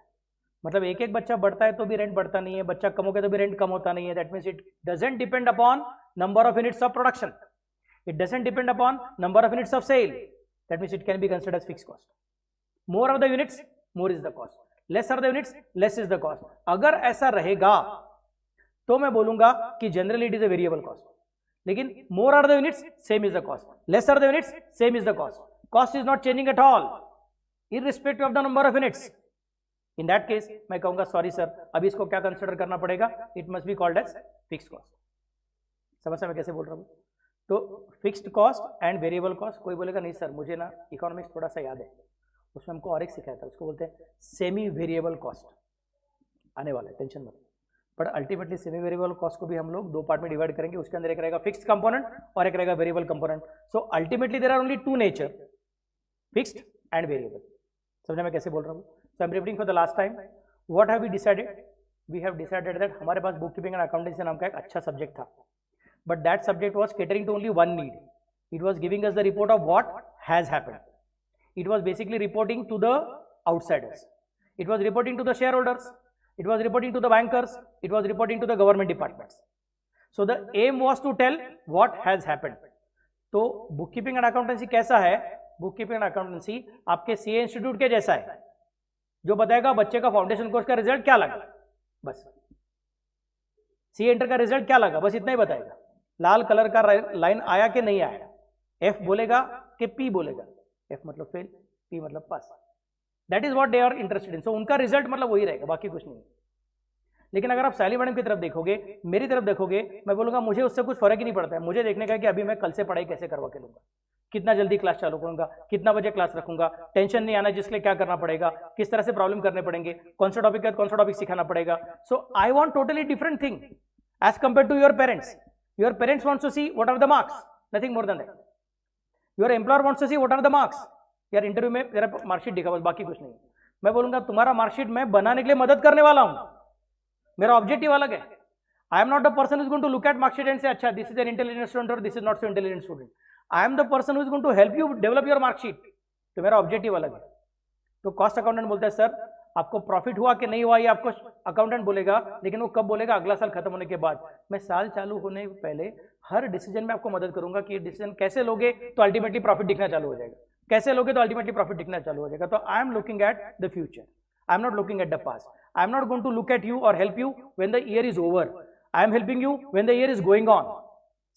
मतलब एक एक बच्चा बढ़ता है तो भी रेंट बढ़ता नहीं है, बच्चा कम हो गया तो भी रेंट कम होता नहीं है। That means it doesn't depend upon number of units of production, it doesn't depend upon number of units of sale. That means it can be considered as fix cost. More of the units more is the cost, less are the units less is the cost. अगर ऐसा रहेगा तो मैं बोलूंगा कि generally it is a variable cost. लेकिन more are the units same is the cost, less are the units same is the cost, cost is not changing at all irrespective of the number of units. In that case मैं कहूंगा sorry sir, अभी इसको क्या consider करना पड़ेगा, it must be called as fixed cost. समझ मैं कैसे बोल रहा हूँ? तो fixed cost and variable cost. कोई बोलेगा नहीं सर मुझे ना इकोनॉमिक्स थोड़ा सा याद है, उसमें हमको और एक सिखाया था, उसको बोलते हैं सेमी वेरिएबल कॉस्ट। आने वाला है, टेंशन मत। But ultimately semi variable cost को भी हम लोग 2 पार्ट में डिवाइड करेंगे, उसके अंदर एक रहेगा फिक्स्ड कंपोनेंट और एक रहेगा variable component. So ultimately there are only 2 nature, fixed and variable. समझा मैं कैसे बोल रहा हूँ? So I am repeating for the last time, what have we decided? We have decided that हमारे पास बुक कीपिंग एंड अकाउंटेंसी नाम का एक अच्छा सब्जेक्ट था, but that subject was catering to only one need. It was giving us the report of what has happened. It was basically reporting to the outsiders. It was reporting to the shareholders. It was reporting to the bankers. It was reporting to the government departments. So the aim was to tell what has happened. तो bookkeeping and accountancy कैसा है? Bookkeeping and accountancy आपके CA institute के जैसा है, जो बताएगा बच्चे का फाउंडेशन कोर्स का रिजल्ट क्या लगा, बस CA इंटर का रिजल्ट क्या लगा, बस इतना ही बताएगा। लाल कलर का लाइन आया कि नहीं आया, F बोलेगा कि P बोलेगा। F मतलब फेल, P मतलब pass. That is what they are interested in. So उनका रिजल्ट मतलब वही रहेगा, बाकी कुछ नहीं। लेकिन अगर आप साली मैडम की तरफ देखोगे, मेरी तरफ देखोगे, मैं बोलूंगा मुझे उससे कुछ फर्क ही नहीं पड़ता है। मुझे देखने का कि अभी मैं कल से पढ़ाई कैसे करवा के लूंगा, कितना जल्दी क्लास चालू करूंगा, कितना बजे क्लास रखूंगा, टेंशन नहीं आना जिसके लिए क्या करना पड़ेगा, किस तरह से प्रॉब्लम करने पड़ेंगे, कौन सा टॉपिक है कौन सा टॉपिक सिखाना पड़ेगा। So I want totally different thing as compare to your parents. Your parents wants to see what are the marks, nothing more than that. Your employer wants to see what are the marks. यार interview में तेरा marksheet दिखा, बस बाकी कुछ नहीं। मैं बोलूंगा तुम्हारा मार्कशीट मैं बनाने के लिए मदद करने वाला हूं, मेरा ऑब्जेक्टिव अलग है। I am not the person who is going to look at marksheet and से अच्छा this is an intelligent student और this is not so intelligent student. I am the person who is going to help you develop your marksheet. तो मेरा objective अलग है। तो cost accountant बोलता है सर आपको प्रॉफिट हुआ कि नहीं हुआ ये आपको अकाउंटेंट बोलेगा, लेकिन वो कब बोलेगा, अगला साल खत्म होने के बाद। मैं साल चालू होने से पहले हर डिसीजन में आपको मदद करूंगा कि ये डिसीजन कैसे लोगे तो अल्टीमेटली प्रॉफिट दिखना चालू हो जाएगा, कैसे लोगे तो अल्टीमेटली प्रॉफिट दिखना चालू हो जाएगा। तो I am looking at the future, I am not looking at the past. I am not going to look at you और help you when the year is over, I am helping you when the year is going on.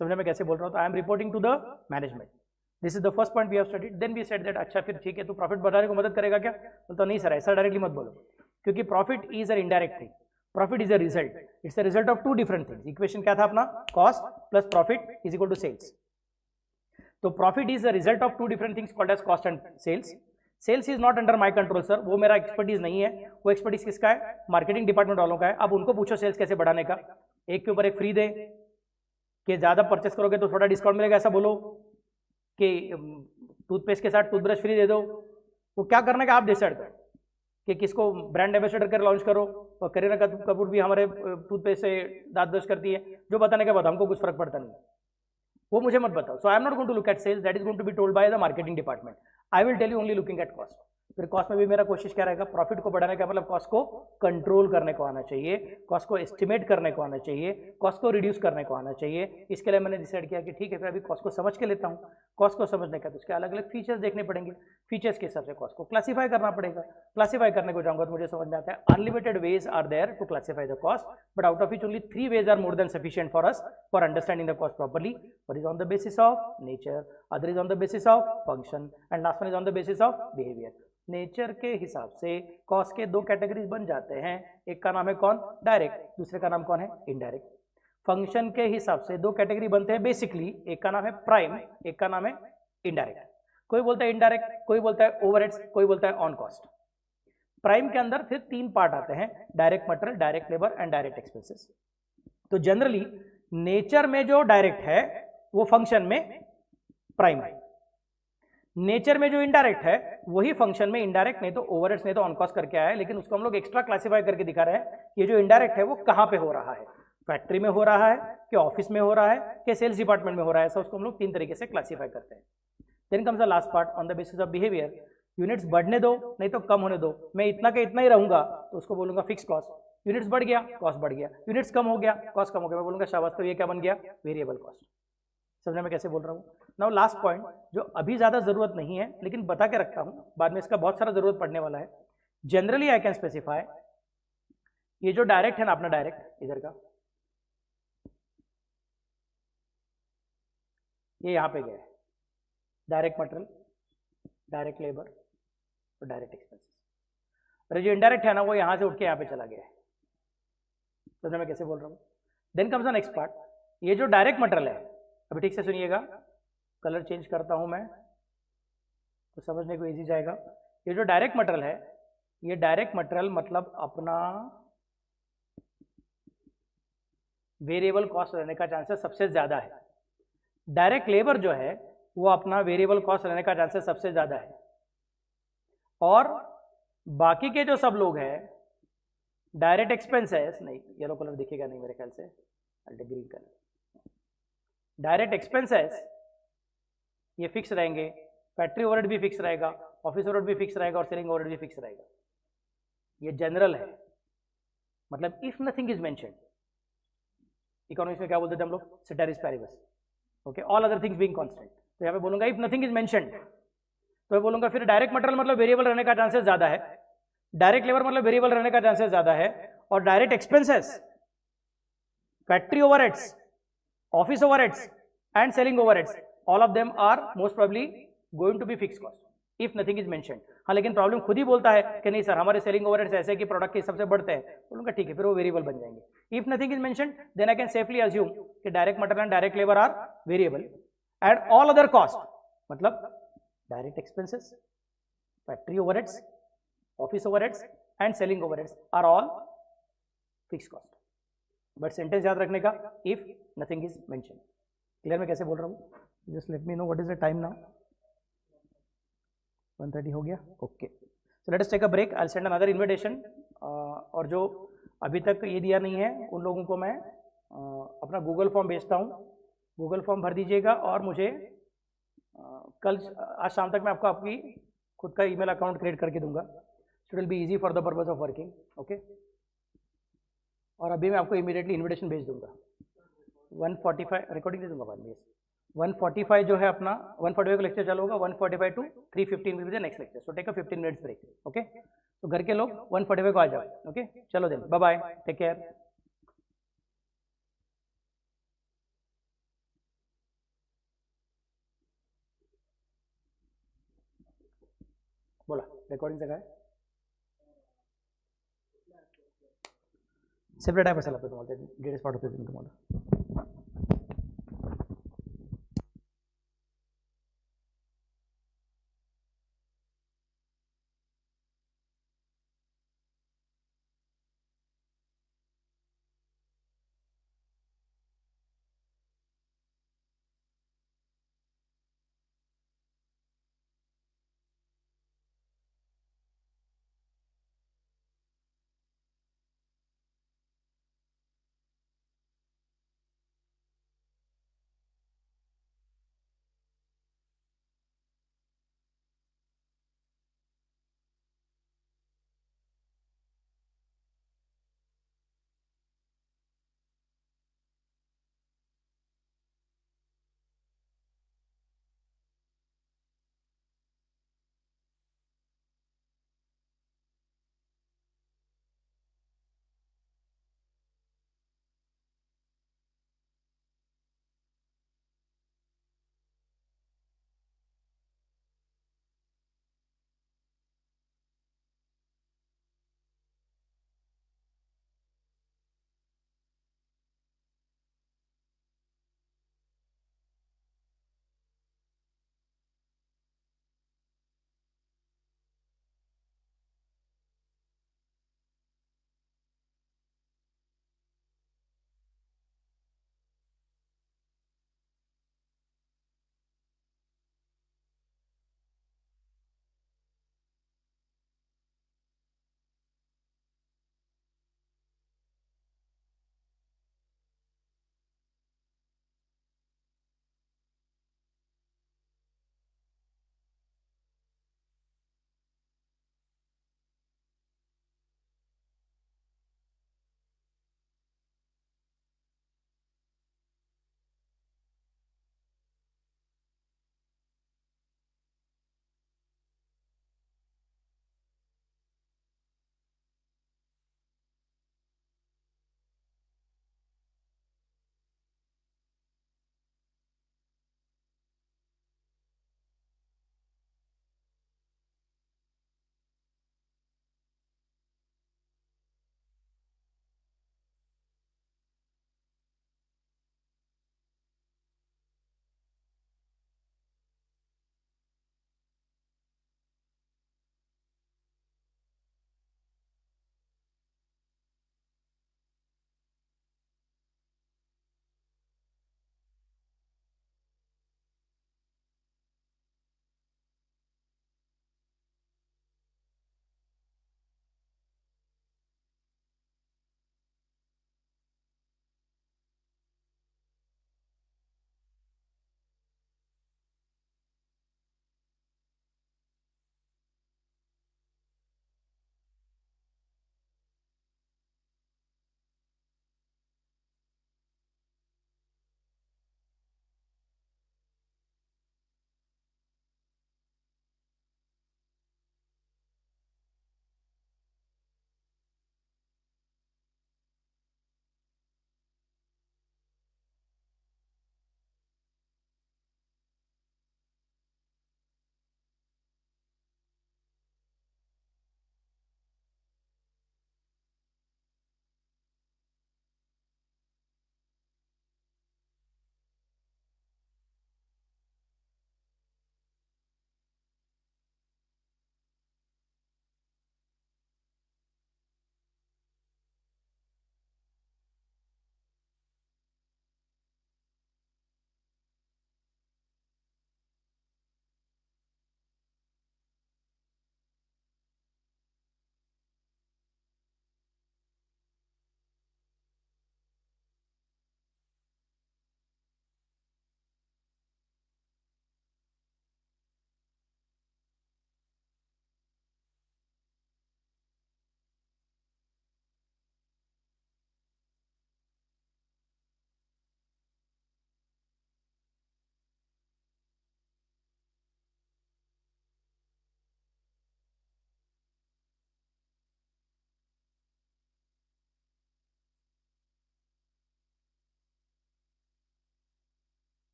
समझे मैं कैसे बोल रहा हूँ? तो I am reporting to the management. This is the first point we have studied. Then we said that अच्छा फिर ठीक है तो प्रॉफिट बढ़ाने को मदद करेगा क्या? तो नहीं सर ऐसा डायरेक्टली मत बोलो, क्योंकि profit is a indirect thing. Profit is a result, it's a result of 2 different things. Equation क्या था अपना? Cost plus profit is equal to sales. तो profit is a result of 2 different things called as cost and sales. Sales is not under my control sir, वो मेरा expertise नहीं है। वो expertise किसका है? मार्केटिंग डिपार्टमेंट वालों का है। अब उनको पूछो सेल्स कैसे बढ़ाने का। एक के ऊपर एक फ्री दे, कि ज्यादा परचेस करोगे तो थोड़ा डिस्काउंट मिलेगा ऐसा बोलो, कि टूथपेस्ट के साथ टूथब्रश फ्री दे दो। वो क्या करने का आप डिसाइड करो, कि किसको ब्रांड एम्बेसडर कर लॉन्च करो। और करीना कपूर भी हमारे टूथपेस्ट से दांत ब्रश करती है, जो बताने के बाद हमको कुछ फर्क पड़ता नहीं, वो मुझे मत बताओ। So I am not going to look at sales, that is going to be told by the marketing department. I will tell you only looking at cost. फिर कॉस्ट में भी मेरा कोशिश क्या रहेगा? प्रॉफिट को बढ़ाने का मतलब कॉस्ट को कंट्रोल करने को आना चाहिए, कॉस्ट को एस्टिमेट करने को आना चाहिए, कॉस्ट को रिड्यूस करने को आना चाहिए। इसके लिए मैंने डिसाइड किया कि ठीक है फिर अभी कॉस्ट को समझ के लेता हूँ। कॉस्ट को समझने का तो उसके अलग अलग फीचर्स देखने पड़ेंगे, फीचर्स के हिसाब से कॉस्ट को क्लासीफाई करना पड़ेगा। क्लासीफाई करने को जाऊंगा तो मुझे समझ में आता है unlimited ways are there to classify the cost, but out of which only 3 ways are more than sufficient for us for understanding the cost properly. One is on the basis of nature, other is on the basis of function and last one is on the basis of behaviour. Nature के हिसाब से cost के 2 categories बन जाते हैं, एक का नाम है कौन? डायरेक्ट, दूसरे का नाम कौन है? इनडायरेक्ट। फंक्शन के हिसाब से 2 कैटेगरी बनते हैं बेसिकली, एक का नाम है प्राइम, एक का नाम है इनडायरेक्ट। कोई बोलता है इनडायरेक्ट, कोई बोलता है ओवरहेड्स, कोई बोलता है ऑन कॉस्ट। प्राइम के अंदर फिर 3 पार्ट आते हैं, direct material, direct labour and direct expenses. तो जनरली नेचर में जो डायरेक्ट है वो फंक्शन में प्राइम है, नेचर में जो इनडायरेक्ट है वही फंक्शन में इनडायरेक्ट, नहीं तो ओवरहेड्स नहीं तो ऑन कॉस्ट करके आया है, लेकिन उसको हम लोग एक्स्ट्रा क्लासिफाई करके दिखा रहे हैं। ये जो इनडायरेक्ट है वो कहां पे हो रहा है, फैक्ट्री में हो रहा है कि ऑफिस में हो रहा है कि सेल्स डिपार्टमेंट में हो रहा है, ऐसा उसको हम लोग 3 तरीके से क्लासिफाई करते हैं। Then comes the last part, on the basis of behaviour, units बढ़ने दो नहीं तो कम होने दो, मैं इतना का इतना ही रहूंगा तो उसको बोलूंगा फिक्स कॉस्ट, यूनिट्स बढ़ गया कॉस्ट बढ़ गया, यूनिट्स कम हो गया कॉस्ट कम हो गया, मैं बोलूंगा शाबाश, तो ये क्या बन गया, वेरिएबल कॉस्ट। समझने में कैसे बोल रहा हूँ। नाउ लास्ट पॉइंट जो अभी ज्यादा जरूरत नहीं है लेकिन बता के रखता हूं, बाद में इसका बहुत सारा जरूरत पड़ने वाला है। जनरली आई कैन स्पेसिफाई, ये जो डायरेक्ट है ना अपना डायरेक्ट इधर का, ये यहां पे गया है, डायरेक्ट मटेरियल, डायरेक्ट लेबर और डायरेक्ट एक्सपेंसेस। और जो इनडायरेक्ट है ना वो यहां से उठ के यहां पे चला गया है। समझ में कैसे बोल रहा हूं। Then comes the next part, ये जो डायरेक्ट मटेरियल है, अभी ठीक से सुनिएगा, कलर चेंज करता हूं मैं तो समझने को इजी जाएगा। ये जो डायरेक्ट मटेरियल है, ये डायरेक्ट मटेरियल मतलब अपना वेरिएबल कॉस्ट रहने का चांसेस सबसे ज्यादा है। डायरेक्ट लेबर जो है वो अपना वेरिएबल कॉस्ट रहने का चांसेस सबसे ज्यादा है, और बाकी के जो सब लोग हैं डायरेक्ट एक्सपेंसेस, नहीं येलो कलर दिखेगा नहीं मेरे ख्याल से, ग्रीन कलर, डायरेक्ट एक्सपेंसेस ये फिक्स रहेंगे, फैक्ट्री ओवरहेड भी फिक्स रहेगा, ऑफिस ओवरहेड भी फिक्स रहेगा और सेलिंग ओवरहेड भी फिक्स रहेगा। ये जनरल है, मतलब if nothing is mentioned, economics में क्या बोलते थे हम लोग, ceteris paribus, okay, all other things being constant. तो यहाँ पे बोलूंगा इफ नथिंग इज मेंशन्ड, तो मैं बोलूंगा फिर डायरेक्ट मटेरियल मतलब वेरिएबल रहने का चांसेस ज्यादा है, डायरेक्ट लेबर मतलब वेरिएबल रहने का चांसेस ज्यादा है, और direct expenses, factory overheads, office overheads and selling overheads, all of them are most probably going to be fix cost if nothing is mentioned. हाँ, लेकिन प्रॉब्लम खुद ही बोलता है कि नहीं सर हमारे सेलिंग ओवरहेड्स ऐसे कि प्रोडक्ट के हिसाब से बढ़ते हैं, बोलूंगा ठीक है फिर वो वेरिएबल बन जाएंगे। If nothing is mentioned then I can safely assume कि direct material and direct labour are variable and all other cost मतलब direct expenses, factory overheads, office overheads and selling overheads are all fix cost. But sentence याद रखने का, if nothing is mentioned. Clear में कैसे बोल रहा हूँ, just let me know what is the time now. 1:30 हो गया, okay. So let us take a break, I will send another invitation. और जो अभी तक ये दिया नहीं है उन लोगों को मैं अपना गूगल फॉर्म भेजता हूँ, गूगल फॉर्म भर दीजिएगा और मुझे कल आज शाम तक मैं आपको आपकी खुद का ईमेल अकाउंट क्रिएट करके दूंगा। It will be easy for the purpose of working, okay. और अभी मैं आपको इमीडिएटली इन्विटेशन भेज दूंगा। 1:45 रिकॉर्डिंग दे दूंगा बाद में। 1:45 जो है अपना 1:45 का लेक्चर चालू होगा, 1:45 to 3:15 will be the next lecture, so take a 15 minutes break, okay. तो घर के लोग 1:45 को आ जाओ, ओके। चलो then, bye bye, take care. बोला रेकॉर्डिंग काय सेपरेट आहे बसायला तुम्हाला, डिटेल्स पाठवते तुम्हाला।